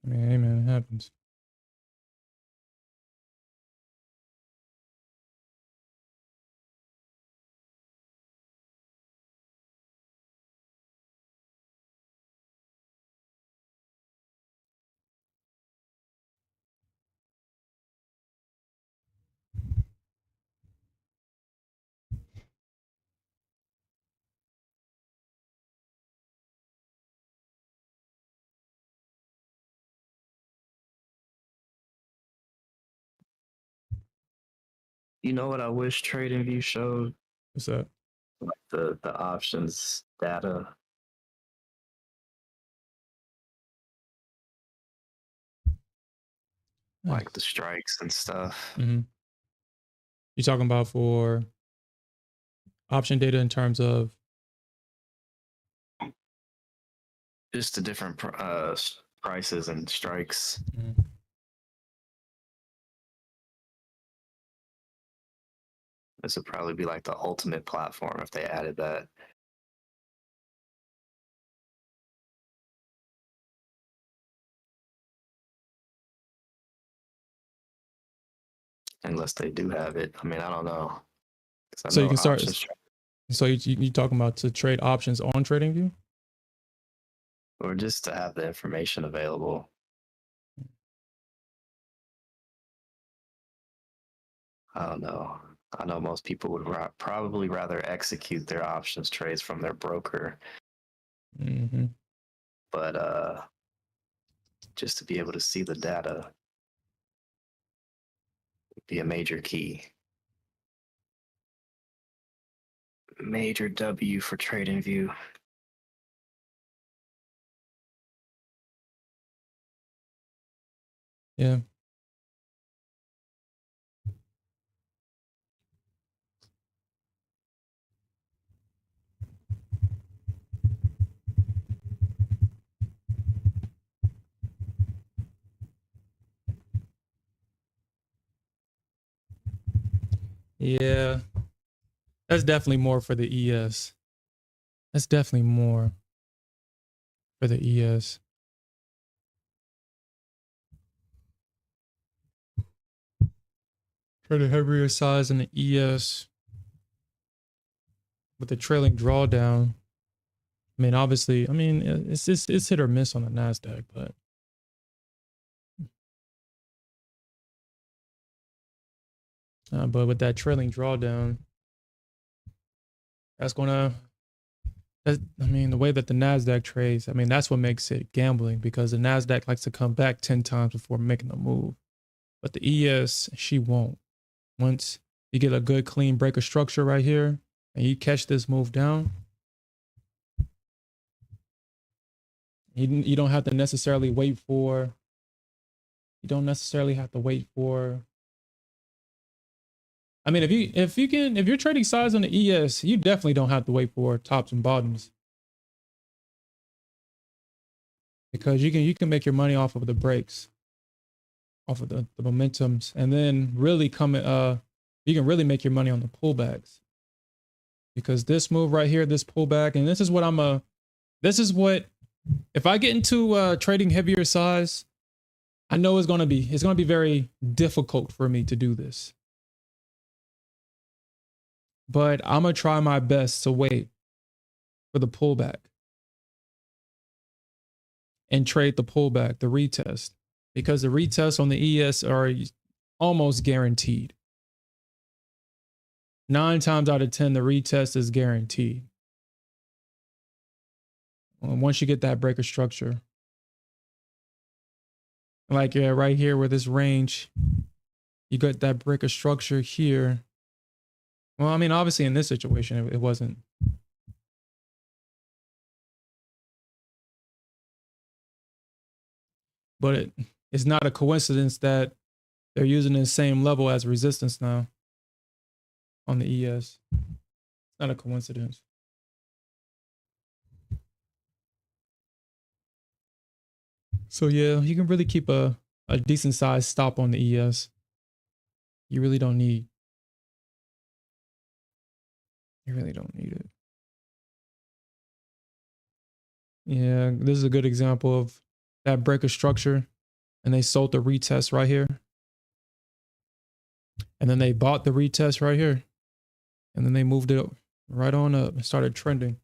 I mean, hey man, it happens. You know what I wish TradingView showed? What's that? Like the options data. Like the strikes and stuff. Mm-hmm. You talking about for option data in terms of Just the different prices and strikes. This would probably be like the ultimate platform if they added that. Unless they do have it. I mean, I don't know. I so you know can start. options So you talking about to trade options on TradingView? or just to have the information available. I don't know. I know most people would probably rather execute their options trades from their broker, Mm-hmm. but just to be able to see the data would be a major key. Major W for TradingView. Yeah. Yeah. That's definitely more for the ES. That's definitely more for the ES. For the heavier size in the ES with the trailing drawdown. I mean, obviously, I mean, it's hit or miss on the Nasdaq, but with that trailing drawdown, that's gonna. I mean, the way that the Nasdaq trades, I mean, that's what makes it gambling because the Nasdaq likes to come back 10 times before making a move, but the ES she won't. Once you get a good clean break of structure right here, and you catch this move down, you don't have to necessarily wait for. You don't necessarily have to wait for. I mean, if you're trading size on the ES, you definitely don't have to wait for tops and bottoms because you can make your money off of the breaks, off of the momentums, and then really you can really make your money on the pullbacks because this move right here, this pullback, and this is what I'm This is what, if I get into trading heavier size, I know it's going to be very difficult for me to do this. But I'm going to try my best to wait for the pullback and trade the pullback, the retest, because the retests on the ES are almost guaranteed. 9 times out of 10, the retest is guaranteed. Once you get that breaker structure, like right here where this range, you got that breaker structure here. Well, I mean, obviously in this situation, it wasn't. But it's not a coincidence that they're using the same level as resistance now on the ES. It's not a coincidence. So yeah, you can really keep a decent sized stop on the ES. You really don't need. You really don't need it. Yeah, this is a good example of that breaker structure. And they sold the retest right here. And then they bought the retest right here. And then they moved it right on up and started trending.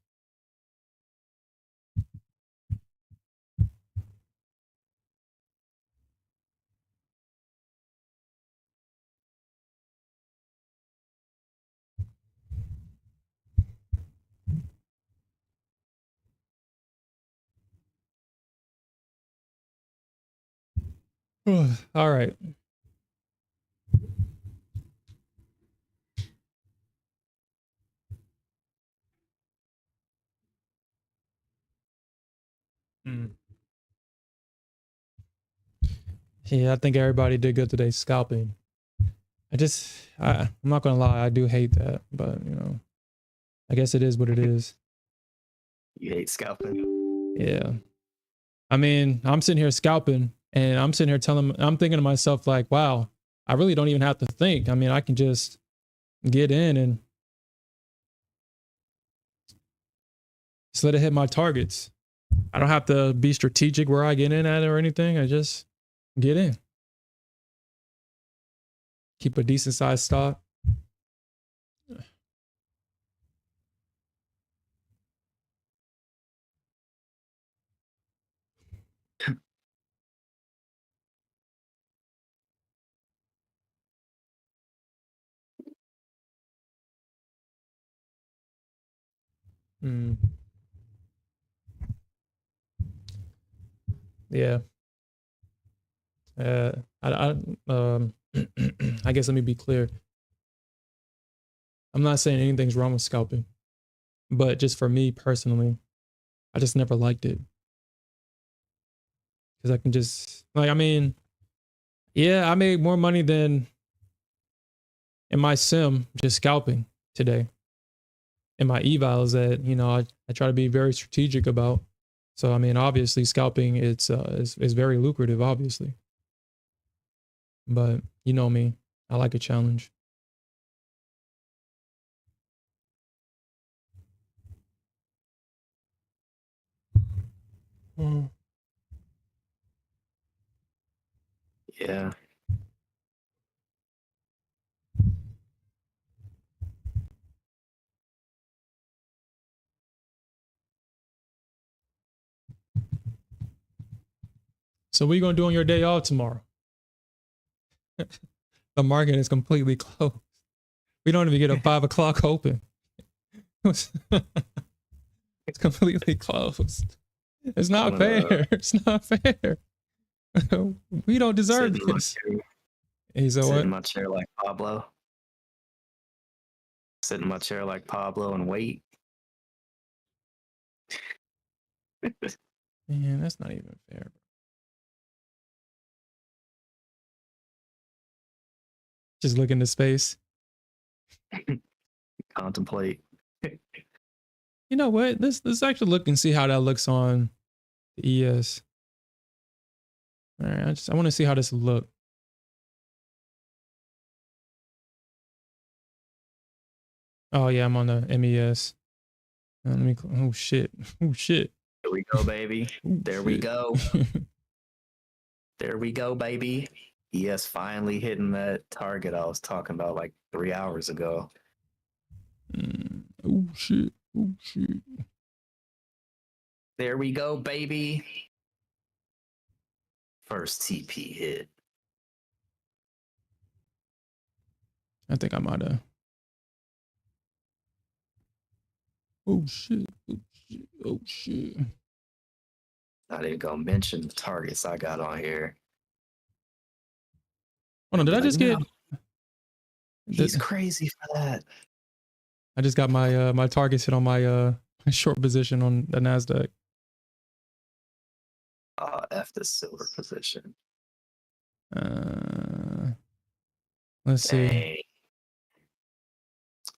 All right. Yeah, I think everybody did good today scalping. I'm not gonna lie, I do hate that, but you know, I guess it is what it is. You hate scalping? Yeah. I mean, I'm sitting here scalping and I'm sitting here I'm thinking to myself like, wow, I really don't even have to think. I mean, I can just get in and just let it hit my targets. I don't have to be strategic where I get in at or anything. I just get in. Keep a decent sized stop. Mm. Yeah. I guess let me be clear. I'm not saying anything's wrong with scalping, but just for me personally, I just never liked it. Because I can just, like, I mean, yeah, I made more money than in my sim just scalping today. And my evals that, you know, I try to be very strategic about. So, I mean, obviously scalping, it's is very lucrative, obviously. But you know me, I like a challenge. Yeah. So what are you going to do on your day off tomorrow? The market is completely closed. We don't even get a 5 o'clock open. It's completely closed. It's not fair. It's not fair. We don't deserve this. He said Sit what? in my chair like Pablo. Sit in my chair like Pablo and wait. Man, that's not even fair. Just look into space. Contemplate. You know what? Let's actually look and see how that looks on the ES. All right, I want to see how this will look. Oh yeah, I'm on the MES. Let me. Oh shit. Oh shit. There we go, baby. Ooh, There we shit. go. There we go, baby. ES finally hitting that target I was talking about like 3 hours ago. Oh shit. Oh shit. There we go, baby. First TP hit. I think I might have. Oh shit. Oh shit. Oh shit. I didn't go mention the targets I got on here. Hold on, did I just get? He's crazy for that. I just got my my targets hit on my short position on the Nasdaq. F the silver position. Let's see. Dang.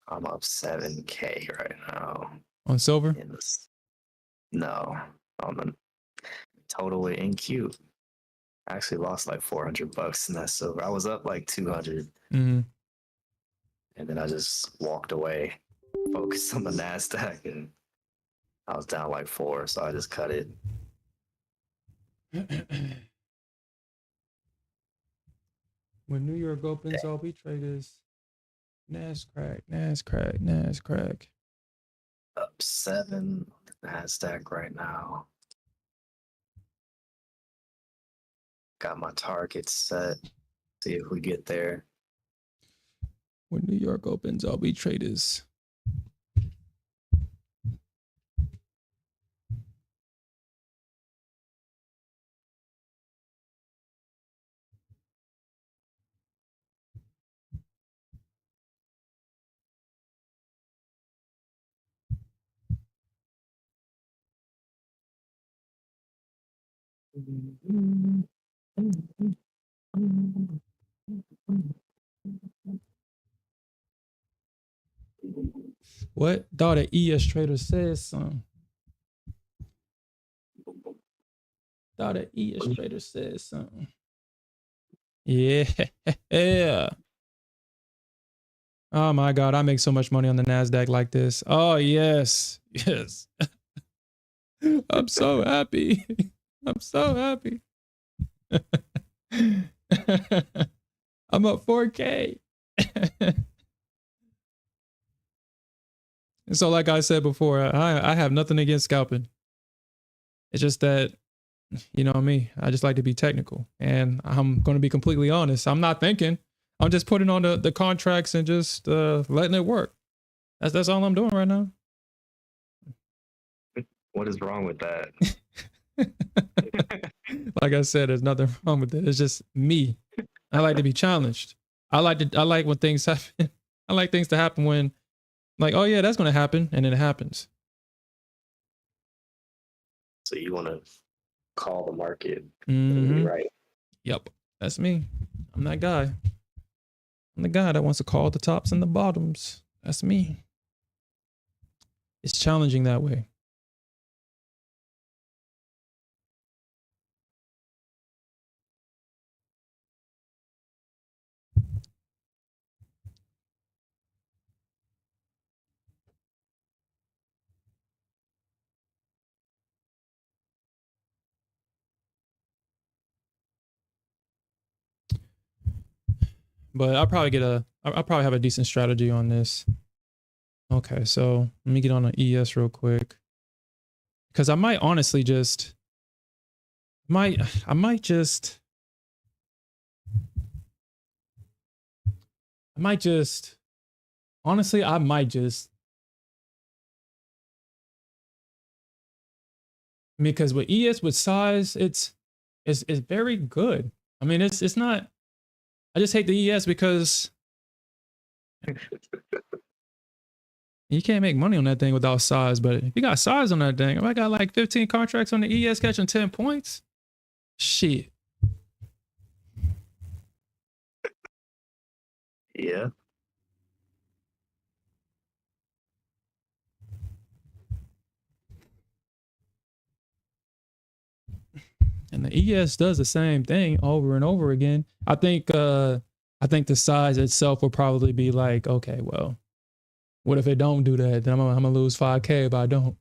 I'm up 7K right now. On silver? In this, no, on the total with NQ. I actually lost like $400 in that silver. I was up like 200, Mm-hmm. and then I just walked away, focused on the Nasdaq, and I was down like 4, so I just cut it. When New York opens, all we trade is Nasdaq, Nasdaq, Nasdaq. Up 7 Nasdaq right now. Got my targets set. See if we get there. When New York opens, all we trade is. What? Thought an ES trader says something. Thought an ES trader says something. Yeah. Oh my God, I make so much money on the Nasdaq like this. Oh yes, yes. I'm so happy. I'm so happy. I'm up 4K. And so, like I said before, I have nothing against scalping. It's just that, you know me, I just like to be technical. And I'm going to be completely honest. I'm not thinking. I'm just putting on the contracts and just letting it work. That's all I'm doing right now. What is wrong with that? Like I said, there's nothing wrong with it. It's just me. I like to be challenged. I like when things happen. I like things to happen when, like, oh yeah, that's going to happen, and then it happens. So you want to call the market, right? Yep, that's me. I'm that guy. I'm the guy that wants to call the tops and the bottoms. That's me. It's challenging that way. But I'll probably have a decent strategy on this. Okay, so let me get on an ES real quick. Because I might honestly just, I might just, honestly, I might just, because with ES, with size, it's very good. I mean, it's not, I just hate the ES because you can't make money on that thing without size. But if you got size on that thing, if I got like 15 contracts on the ES catching 10 points, shit. Yeah. And the ES does the same thing over and over again. I think the size itself will probably be like, okay, well, what if it don't do that? Then I'm gonna lose 5K if I don't.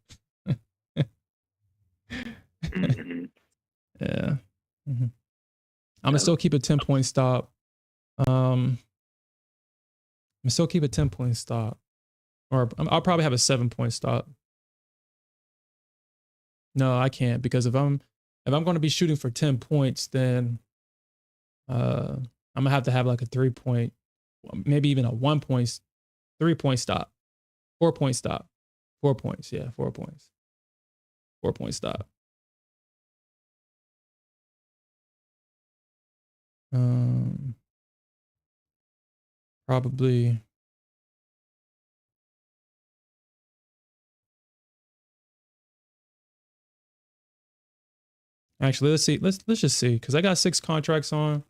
Yeah. I'm gonna still keep a 10-point stop. I'm gonna still keep a 10-point stop, or I'll probably have a 7-point stop. No, I can't, because if I'm going to be shooting for 10 points, then I'm gonna have to have like a 3-point, maybe even a 1-point, 3-point stop, 4-point stop, 4 points. Yeah, 4 points, 4-point stop. Probably. Actually, let's see. Let's just see, because I got 6 contracts on.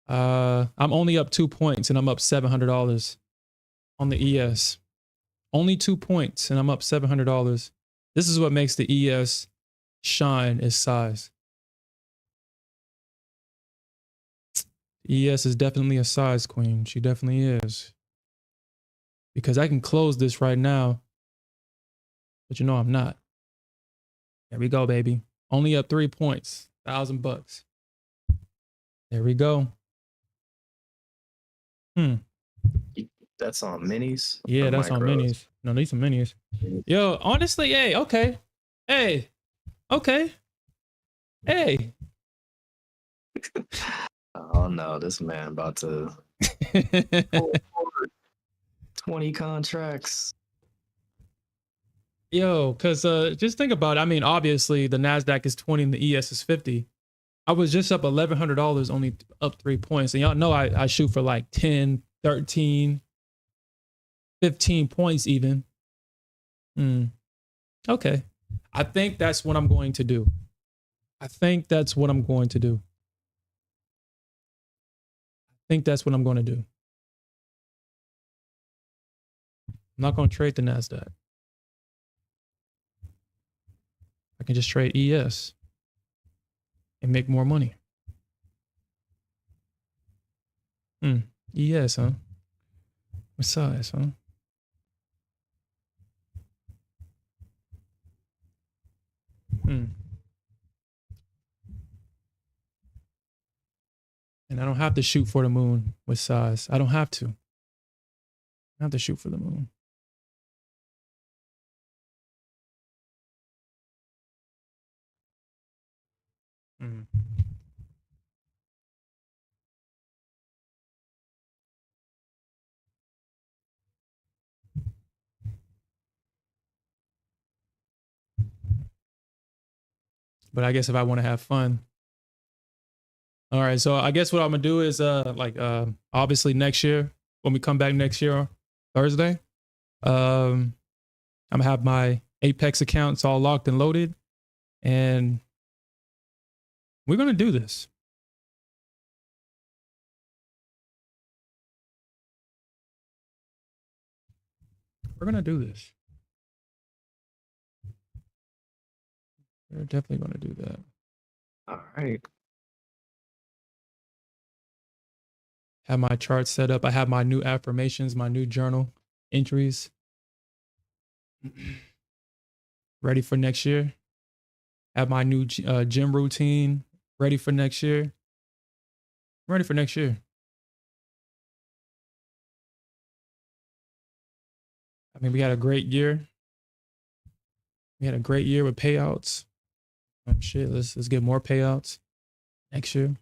I'm only up 2 points and I'm up $700 on the ES. Only 2 points and I'm up $700. This is what makes the ES shine, is size. ES is definitely a size queen. She definitely is. Because I can close this right now, but you know I'm not. There we go, baby. Only up 3 points, $1,000. There we go. That's on minis. Yeah, or that's on micros? minis. No, these are minis. Yo, honestly, hey, okay. Hey, okay. Hey. Oh no, this man about to pull forward 20 contracts. Yo, because just think about it. I mean, obviously, the Nasdaq is 20 and the ES is 50. I was just up $1,100, only up 3 points. And y'all know I shoot for like 10, 13, 15 points even. Okay. I think that's what I'm going to do. I think that's what I'm going to do. I'm not going to trade the Nasdaq. I can just trade ES and make more money. ES, huh? What size, huh? And I don't have to shoot for the moon with size. I don't have to. I have to shoot for the moon. But I guess if I want to have fun. All right. So I guess what I'm gonna do is obviously next year, when we come back next year, Thursday, I'm gonna have my Apex accounts all locked and loaded. And we're gonna do this. We're gonna do this. We're definitely gonna do that. All right. Have my chart set up. I have my new affirmations, my new journal entries ready for next year. Have my new gym routine ready for next year. I'm ready for next year. I mean, we had a great year. We had a great year with payouts. Shit, let's get more payouts next year.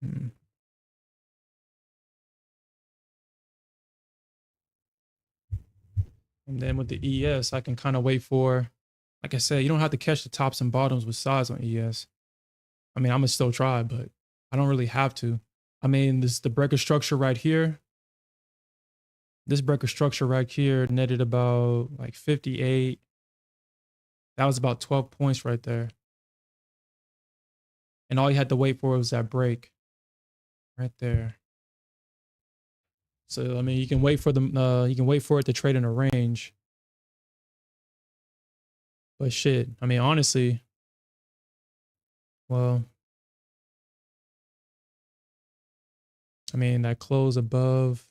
And then with the ES, I can kind of wait for, like I said, you don't have to catch the tops and bottoms with size on ES. I mean, I'm gonna still try, but I don't really have to. I mean, the breaker structure right here. This breaker structure right here netted about like 58. That was about 12 points right there. And all you had to wait for was that break right there. So I mean, you can wait for it to trade in a range. But shit, I mean, honestly, well, I mean, that close above,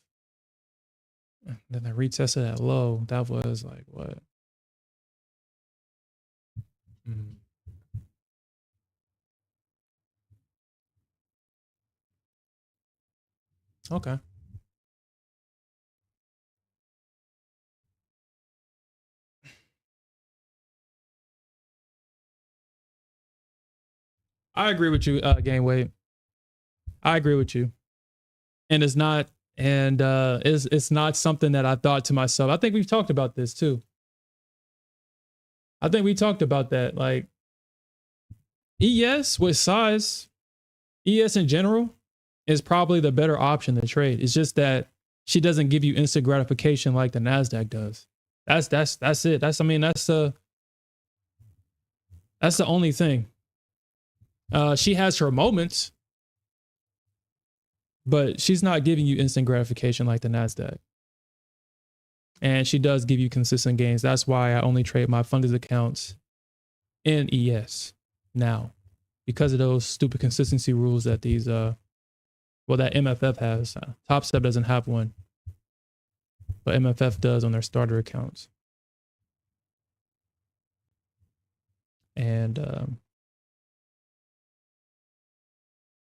then I retested at low. That was like what? Mm. Okay. I agree with you, Game Weight. I agree with you. And it's not, and it's not something that I thought to myself. I think we've talked about this too. I think we talked about that. Like ES with size, ES in general is probably the better option to trade. It's just that she doesn't give you instant gratification like the Nasdaq does. That's it. That's the only thing. She has her moments, but she's not giving you instant gratification like the Nasdaq. And she does give you consistent gains. That's why I only trade my funded accounts in ES now, because of those stupid consistency rules that these that MFF has. Top Step doesn't have one, but MFF does on their starter accounts. And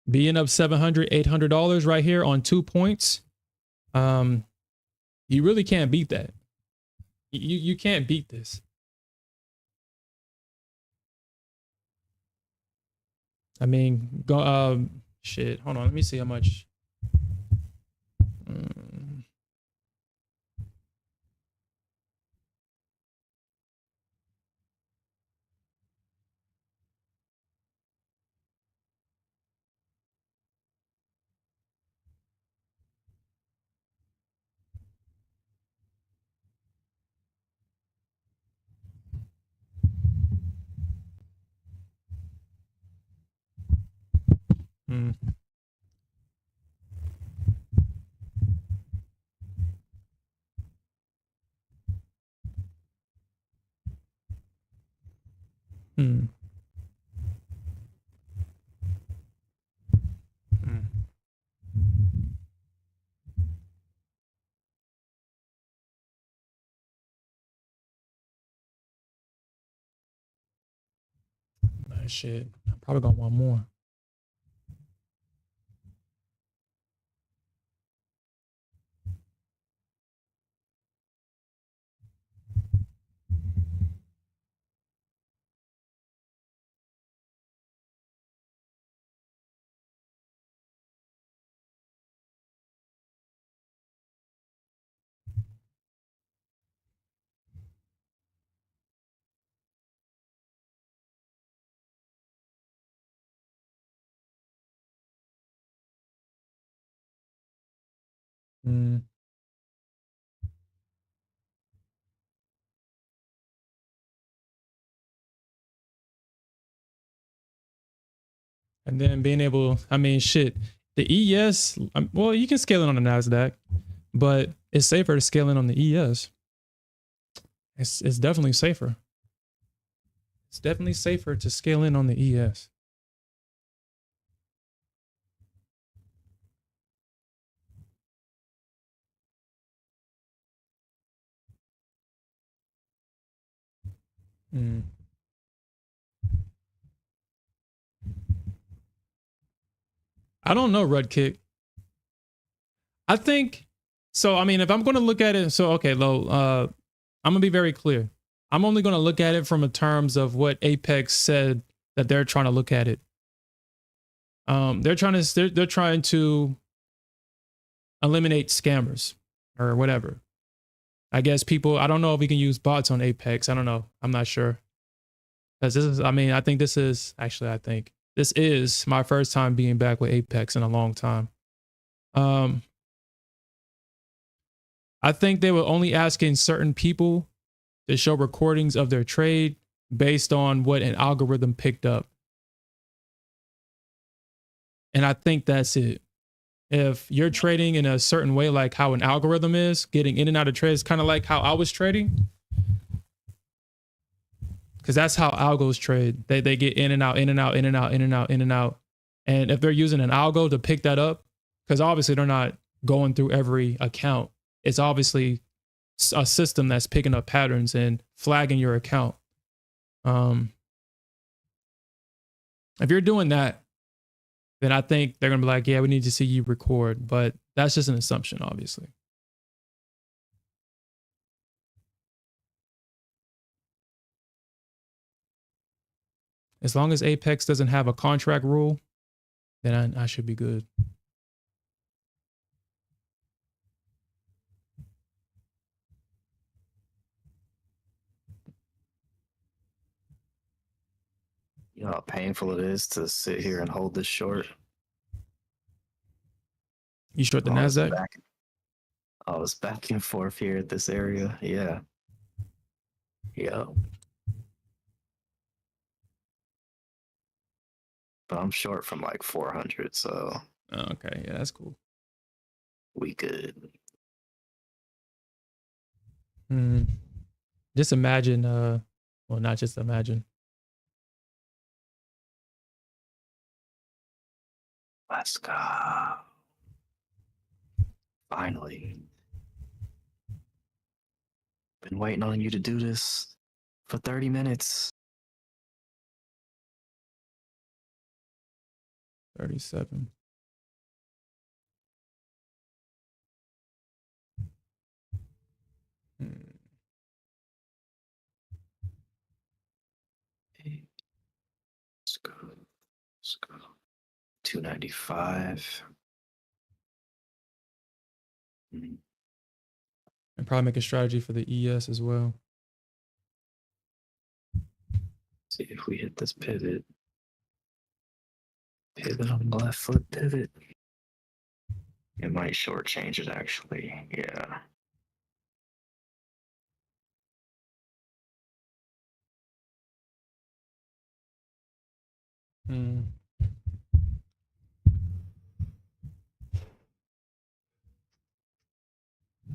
being up $700, $800 right here on 2 points, you really can't beat that. You can't beat this. I mean, go shit. Hold on, let me see how much. Mm. Mm. Mm. Shit, I'm probably gonna want more. Mm. And then being able, I mean, shit, the ES, well, you can scale it on the Nasdaq, but it's safer to scale in on the ES. It's definitely safer. It's definitely safer to scale in on the ES. Mm. I don't know, Rud Kick. I think so. I mean, if I'm going to look at it, so okay, Lo, I'm gonna be very clear. I'm only going to look at it from a terms of what Apex said that they're trying to look at it. They're trying to eliminate scammers or whatever. I guess people. I don't know if we can use bots on Apex. I don't know. I'm not sure. Because this is. I mean, I think this is actually. I think this is my first time being back with Apex in a long time. I think they were only asking certain people to show recordings of their trade based on what an algorithm picked up. And I think that's it. If you're trading in a certain way, like how an algorithm is, getting in and out of trades, kind of like how I was trading. Because that's how algos trade. They get in and out, in and out, in and out, in and out, in and out. And if they're using an algo to pick that up, because obviously they're not going through every account. It's obviously a system that's picking up patterns and flagging your account. If you're doing that, then I think they're gonna be like, yeah, we need to see you record. But that's just an assumption, obviously. As long as Apex doesn't have a contract rule, then I should be good. You know how painful it is to sit here and hold this short. You short the Oh, it's Nasdaq? back. Oh, it's back and forth here at this area. Yeah. Yeah. But I'm short from like 400, so Oh, okay, yeah, that's cool. we good. Just imagine, well, not just imagine. Let's go. Finally. Been waiting on you to do this for 30 minutes. 37. Let's go. Let's go. 295. And probably make a strategy for the ES as well. See if we hit this pivot. Pivot on the left foot, pivot. It might shortchange it actually. Yeah.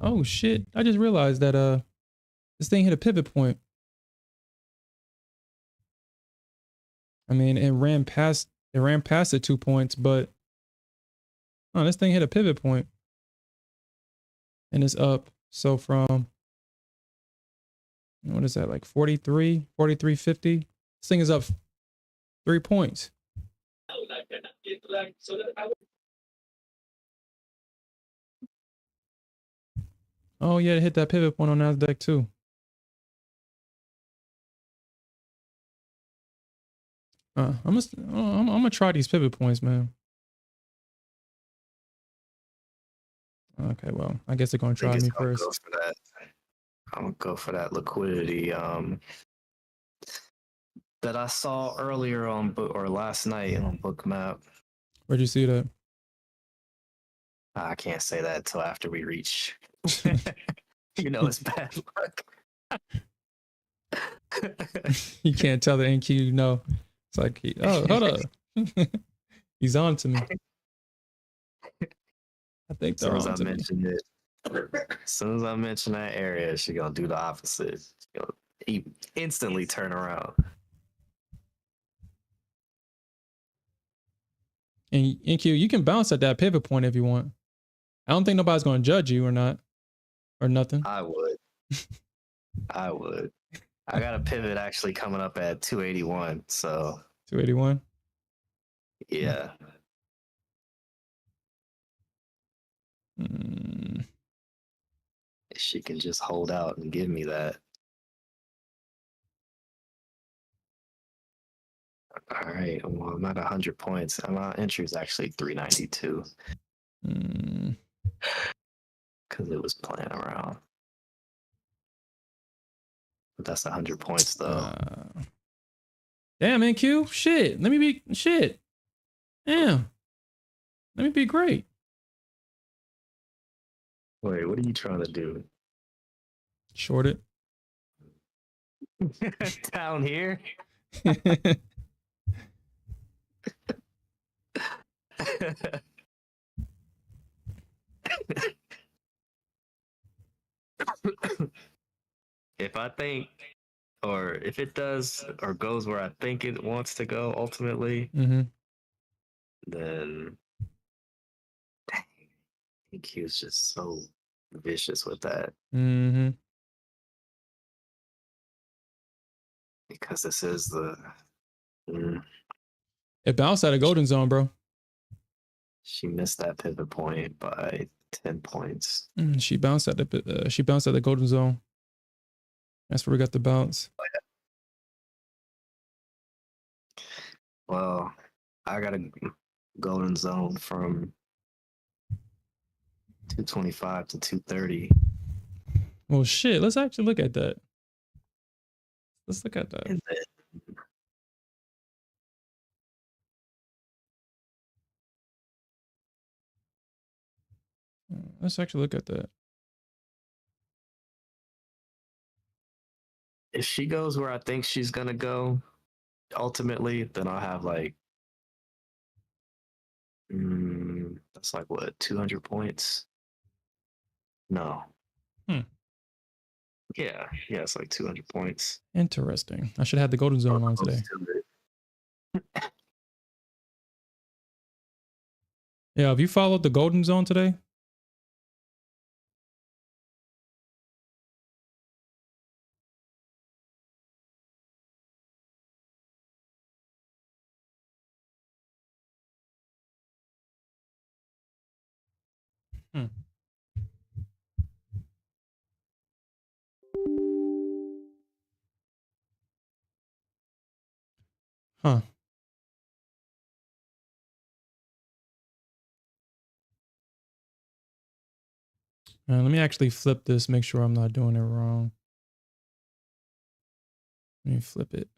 Oh shit! I just realized that this thing hit a pivot point. I mean, it ran past the 2 points, but oh, this thing hit a pivot point and it's up. So from what is that, like 43.50? This thing is up 3 points. Oh yeah, it hit that pivot point on Nasdaq too. I'm gonna try these pivot points, man. Okay, well, I guess they're gonna try me first. Go for that. I'm gonna go for that liquidity that I saw earlier on book or last night on Bookmap. Where'd you see that? I can't say that until after we reach. You know, it's bad luck. You can't tell the NQ no. It's like, oh, hold up. He's on to me. I think they're on to me. As soon as I mention that area, she's gonna do the opposite. She's gonna instantly turn around. And NQ, you can bounce at that pivot point if you want. I don't think nobody's gonna judge you or not, or nothing. I would. I would. I got a pivot actually coming up at 281. So 281. Yeah. If she can just hold out and give me that. All right. Well, I'm at 100 points. My entry is actually 392. Because it was playing around. But that's 100 points, though. Damn, NQ. Shit. Let me be. Shit. Damn. Let me be great. Wait, what are you trying to do? Short it. Down here? If I think, or if it does, or goes where I think it wants to go ultimately, then dang, EQ is just so vicious with that. Because this is the It bounced out of golden zone, bro. She missed that pivot point by 10 points. She bounced at the golden zone. That's where we got the bounce. Well, I got a golden zone from 225 to 230. Well, shit. Let's actually look at that. Let's look at that. And then Let's actually look at that. if she goes where I think she's going to go, ultimately, then I'll have like, that's like what, 200 points? No. Yeah, it's like 200 points. Interesting. I should have the golden zone on today. Yeah, have you followed the golden zone today? Huh. Let me actually flip this, make sure I'm not doing it wrong. Let me flip it.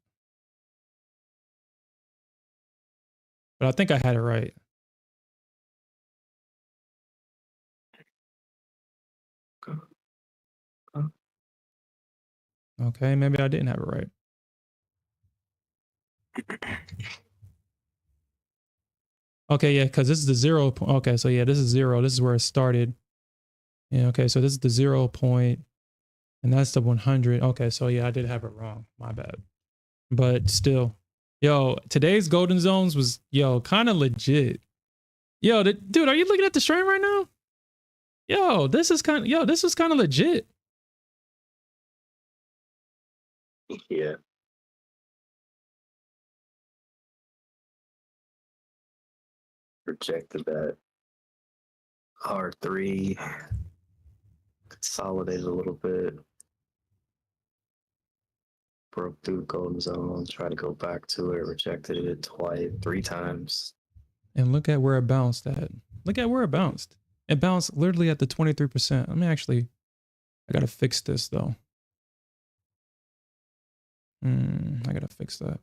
But I think I had it right. Okay, maybe I didn't have it right. Okay, yeah, because this is the 0 point. Okay, so yeah, this is 0. This is where it started. Yeah, okay, so this is the 0 point, and that's the 100. Okay, so yeah, I did have it wrong. My bad. But still, yo, today's golden zones was, yo, kind of legit. Yo, dude, are you looking at the stream right now? Yo, this is kind of legit. Yeah. Rejected that R3, consolidated a little bit, broke through golden zone, tried to go back to it, rejected it three times. And look at where it bounced at. Look at where it bounced. It bounced literally at the 23%. I gotta fix this though. I gotta fix that.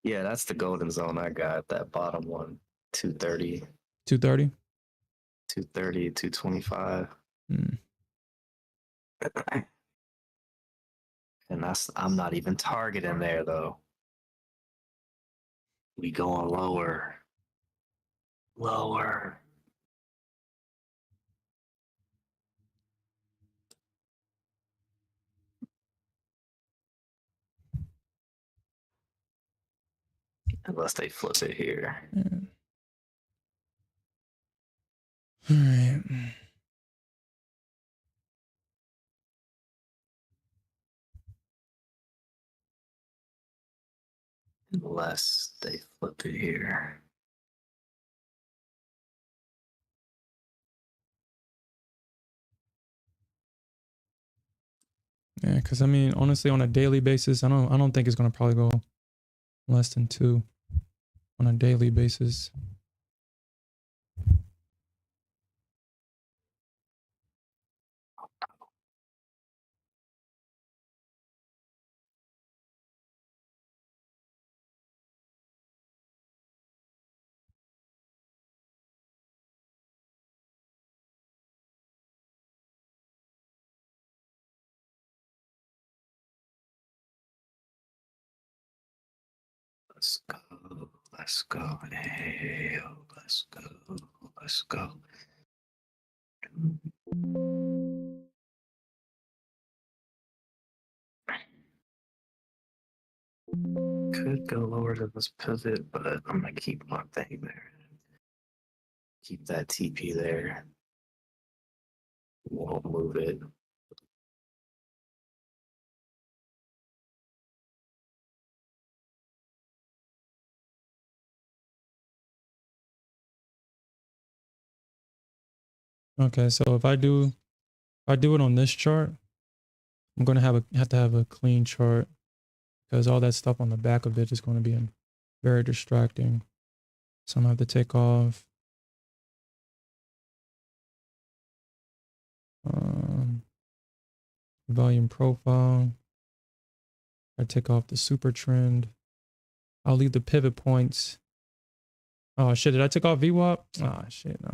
Yeah, that's the golden zone I got, that bottom one, 230. 230? 230, 225. And I'm not even targeting there though. We going lower. Lower. Unless they flip it here. Yeah. All right. Unless they flip it here. Yeah, because I mean, honestly, on a daily basis, I don't think it's gonna probably go less than 2 on a daily basis. Let's go. Let's go. Hey, let's go. Let's go. Could go lower to this pivot, but I'm gonna keep my thing there. Keep that TP there. Won't move it. Okay, so if I do it on this chart, I'm gonna have to have a clean chart because all that stuff on the back of it is going to be very distracting. So I'm gonna have to take off volume profile. I take off the super trend. I'll leave the pivot points. Oh shit, did I take off VWAP? Oh shit, no.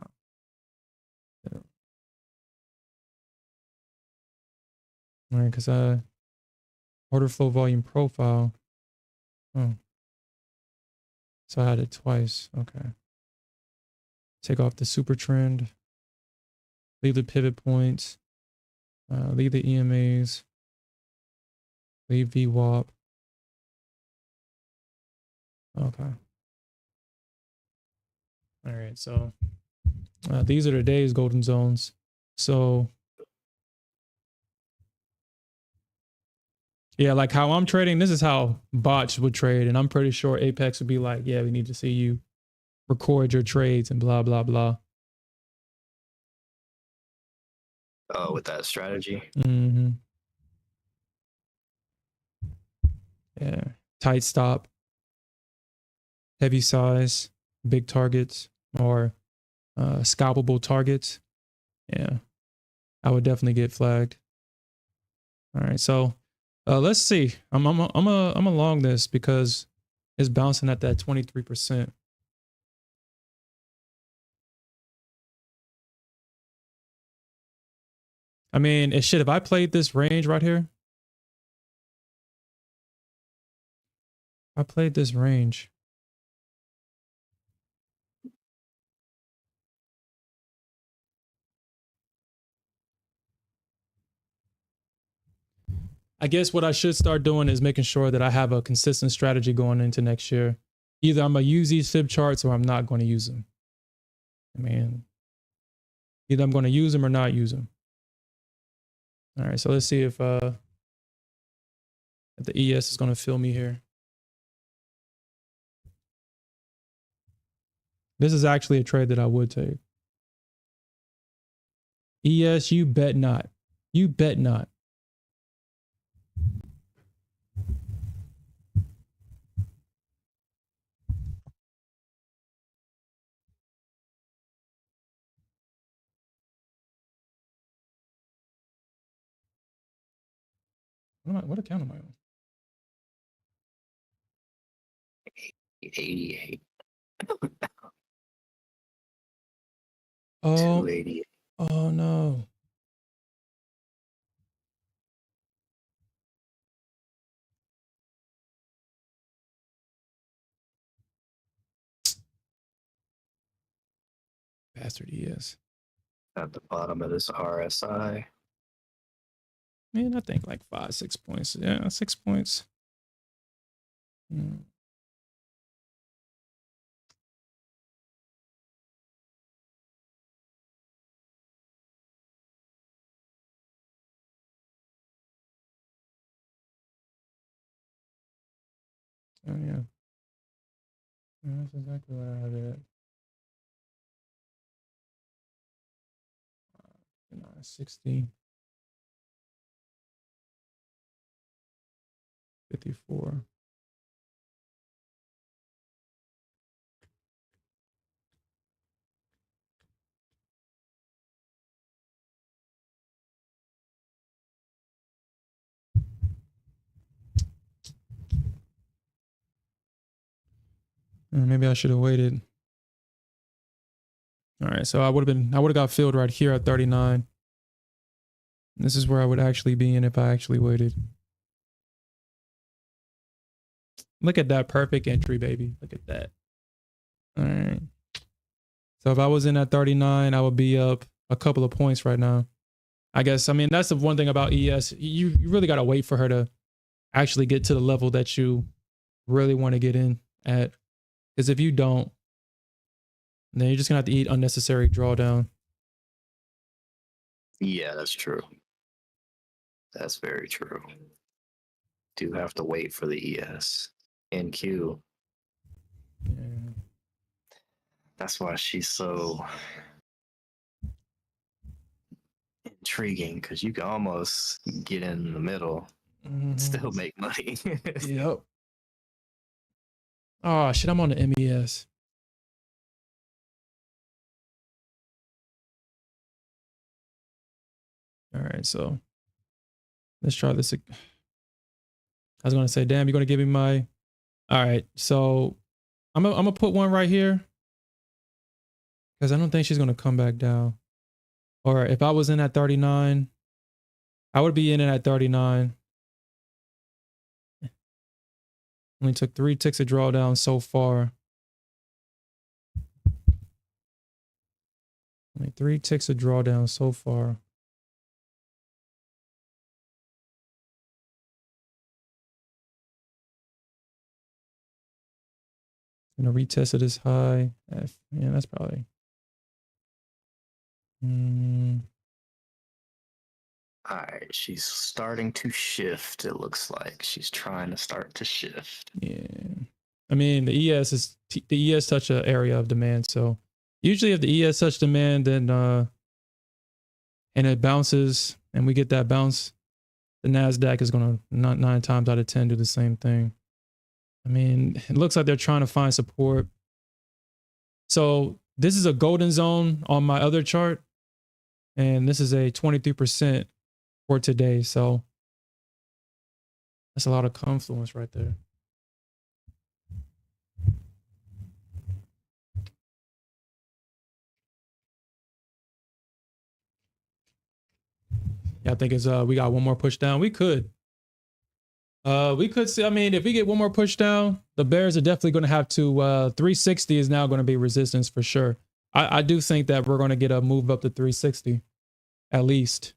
All right, because order flow volume profile. Oh. So I had it twice. Okay. Take off the super trend. Leave the pivot points. Leave the EMAs. Leave VWAP. Okay. All right. So these are today's golden zones. So yeah, like how I'm trading, this is how bots would trade. And I'm pretty sure Apex would be like, yeah, we need to see you record your trades and blah, blah, blah. Oh, with that strategy. Mm-hmm. Yeah. Tight stop. Heavy size. Big targets. Or scalpable targets. Yeah. I would definitely get flagged. All right. So let's see. I'm along this because it's bouncing at that 23%. I mean, it shit. If I played this range right here, I played this range. I guess what I should start doing is making sure that I have a consistent strategy going into next year. Either I'm going to use these fib charts or I'm not going to use them. I mean, either I'm going to use them or not use them. All right, so let's see if the ES is going to fill me here. This is actually a trade that I would take. ES, you bet not. You bet not. What account am I on? 88. Oh, 288. oh no. Bastard ES. At the bottom of this RSI. Man, I think like 5-6 points. Yeah, 6 points. Oh yeah. That's exactly where I have it. 60. 54. Maybe I should have waited. All right, so I would have got filled right here at 39. This is where I would actually be in if I actually waited. Look at that perfect entry, baby. Look at that. All right. So if I was in at 39, I would be up a couple of points right now. I guess, I mean, that's the one thing about ES. You really got to wait for her to actually get to the level that you really want to get in at. Because if you don't, then you're just going to have to eat unnecessary drawdown. Yeah, that's true. That's very true. Do have to wait for the ES. NQ. Yeah. That's why she's so intriguing because you can almost get in the middle and still make money. Yep. Oh shit, I'm on the MES. All right, so let's try this. I was gonna say, damn, you're gonna give me my. All right, so I'm gonna put one right here because I don't think she's gonna come back down. Or if I was in at 39, I would be in it at 39. Only took 3 ticks of drawdown so far. Only 3 ticks of drawdown so far. Gonna retest it as high. Yeah, that's probably. All right, she's starting to shift. It looks like she's trying to start to shift. Yeah, I mean the ES touch an area of demand. So usually if the ES touch demand, then and it bounces and we get that bounce, the Nasdaq is gonna not 9 times out of 10 do the same thing. I mean, it looks like they're trying to find support. So this is a golden zone on my other chart, and this is a 23% for today. So that's a lot of confluence right there. Yeah, I think it's we got one more push down. We could see. I mean, if we get one more push down, the bears are definitely going to have to 360 is now going to be resistance for sure. I do think that we're going to get a move up to 360, at least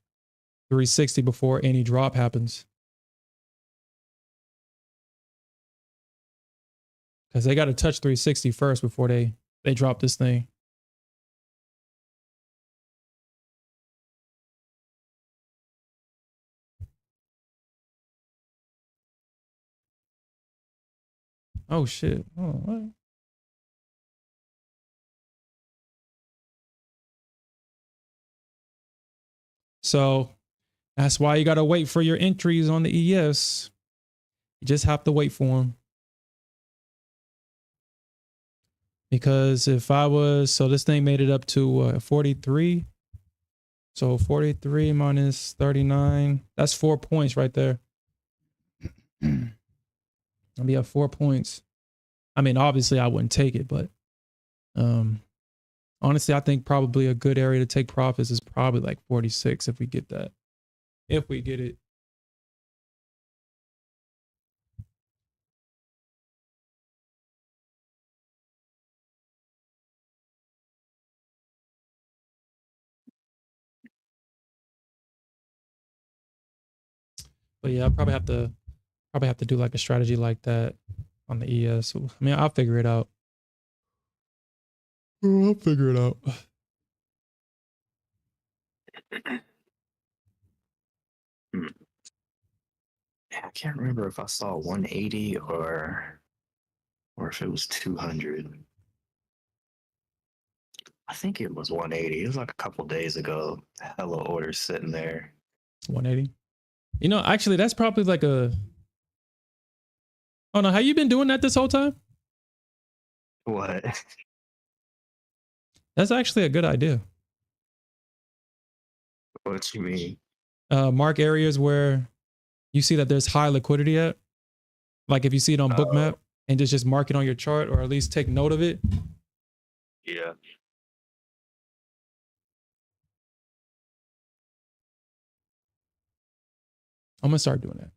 360 before any drop happens. Because they got to touch 360 first before they drop this thing. Oh shit. Oh, what? So that's why you got to wait for your entries on the ES. You just have to wait for them. Because if I was, so this thing made it up to 43. So 43 minus 39, that's 4 points right there. I'll be at 4 points. I mean, obviously I wouldn't take it, but honestly, I think probably a good area to take profits is probably like 46 if we get that. If we get it. But yeah, I probably have to do like a strategy like that on the ES. I mean, I'll figure it out. I'll figure it out. I can't remember if I saw 180 or if it was 200. I think it was 180. It was like a couple days ago. Hella orders sitting there. 180. You know, actually, that's probably like a. Oh no, have you been doing that this whole time? What? That's actually a good idea. What you mean? Mark areas where you see that there's high liquidity at. Like if you see it on Bookmap and just mark it on your chart or at least take note of it. Yeah. I'm gonna start doing that.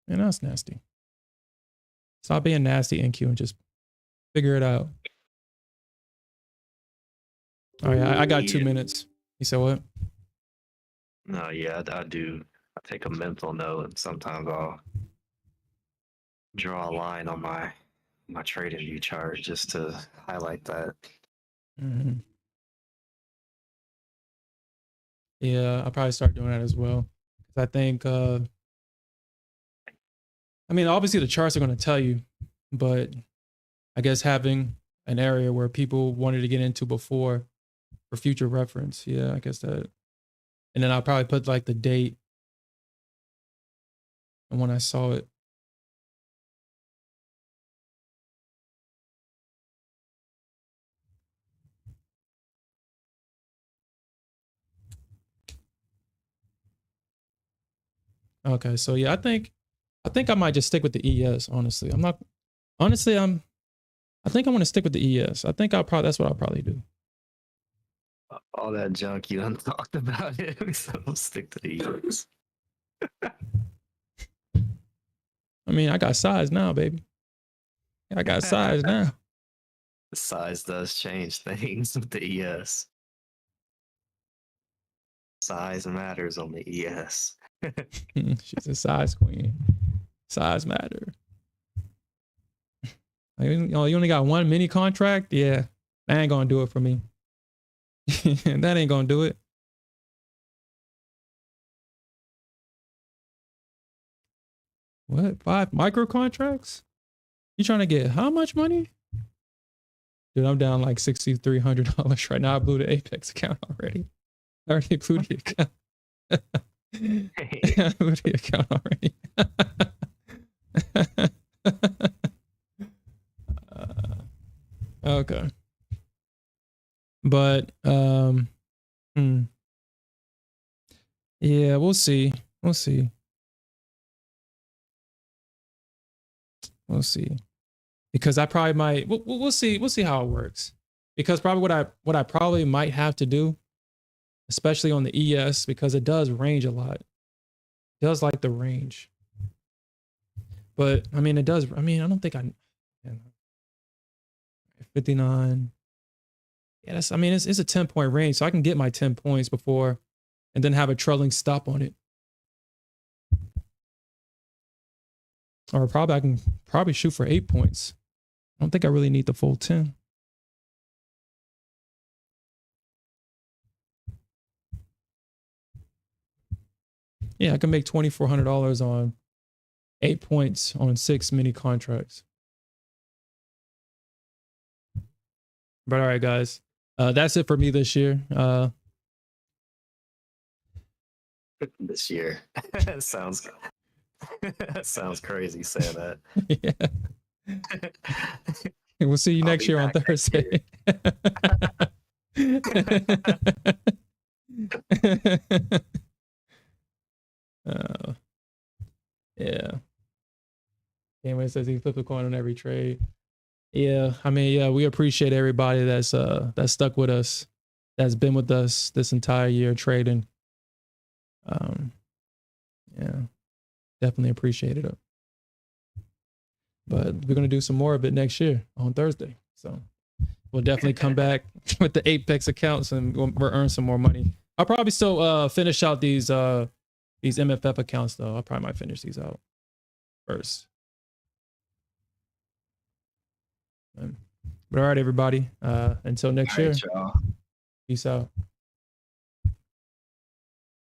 Man, that's nasty. Stop being nasty, NQ, and just figure it out. All right, I got 2 minutes. You said what? No, yeah, I do. I take a mental note, and sometimes I'll draw a line on my trading view chart just to highlight that. Mm-hmm. Yeah, I'll probably start doing that as well. Because I think, I mean, obviously the charts are going to tell you, but I guess having an area where people wanted to get into before for future reference. Yeah, I guess that. And then I'll probably put like the date and when I saw it. Okay, so yeah, I think I might just stick with the ES. Honestly, I'm not. Honestly, I think I want to stick with the ES. I think that's what I'll probably do. All that junk you done talked about it, so stick to the ES. I mean, I got size now, baby. I got size now. The size does change things with the ES. Size matters on the ES. She's a size queen. Size matter. You only got one mini contract? Yeah, that ain't gonna do it for me. That ain't gonna do it. What? 5 micro contracts? You trying to get how much money? Dude, I'm down like $6,300 right now. I blew the Apex account already. I already blew the account. I blew the account already. Okay. But yeah, we'll see. We'll see. We'll see. Because I probably might we'll see. We'll see how it works. Because probably what I probably might have to do, especially on the ES, because it does range a lot. It does like the range. But I mean, it does. I mean, I don't think I 59. Yeah, that's, I mean, it's a 10-point range, so I can get my 10 points before and then have a trailing stop on it. Or probably I can probably shoot for 8 points. I don't think I really need the full 10. Yeah, I can make $2,400 on 8 points on 6 mini contracts. But all right, guys, that's it for me this year. This year. sounds crazy saying that. Yeah. We'll see you next year on Thursday. Yeah. Anyway, says he flipped a coin on every trade. Yeah, I mean, yeah, we appreciate everybody that's stuck with us, that's been with us this entire year trading. Yeah, definitely appreciate it. But we're gonna do some more of it next year on Thursday. So we'll definitely come back with the Apex accounts and we'll earn some more money. I'll probably still finish out these MFF accounts though. I probably might finish these out first. But all right, everybody. Until next year. Y'all. Peace out.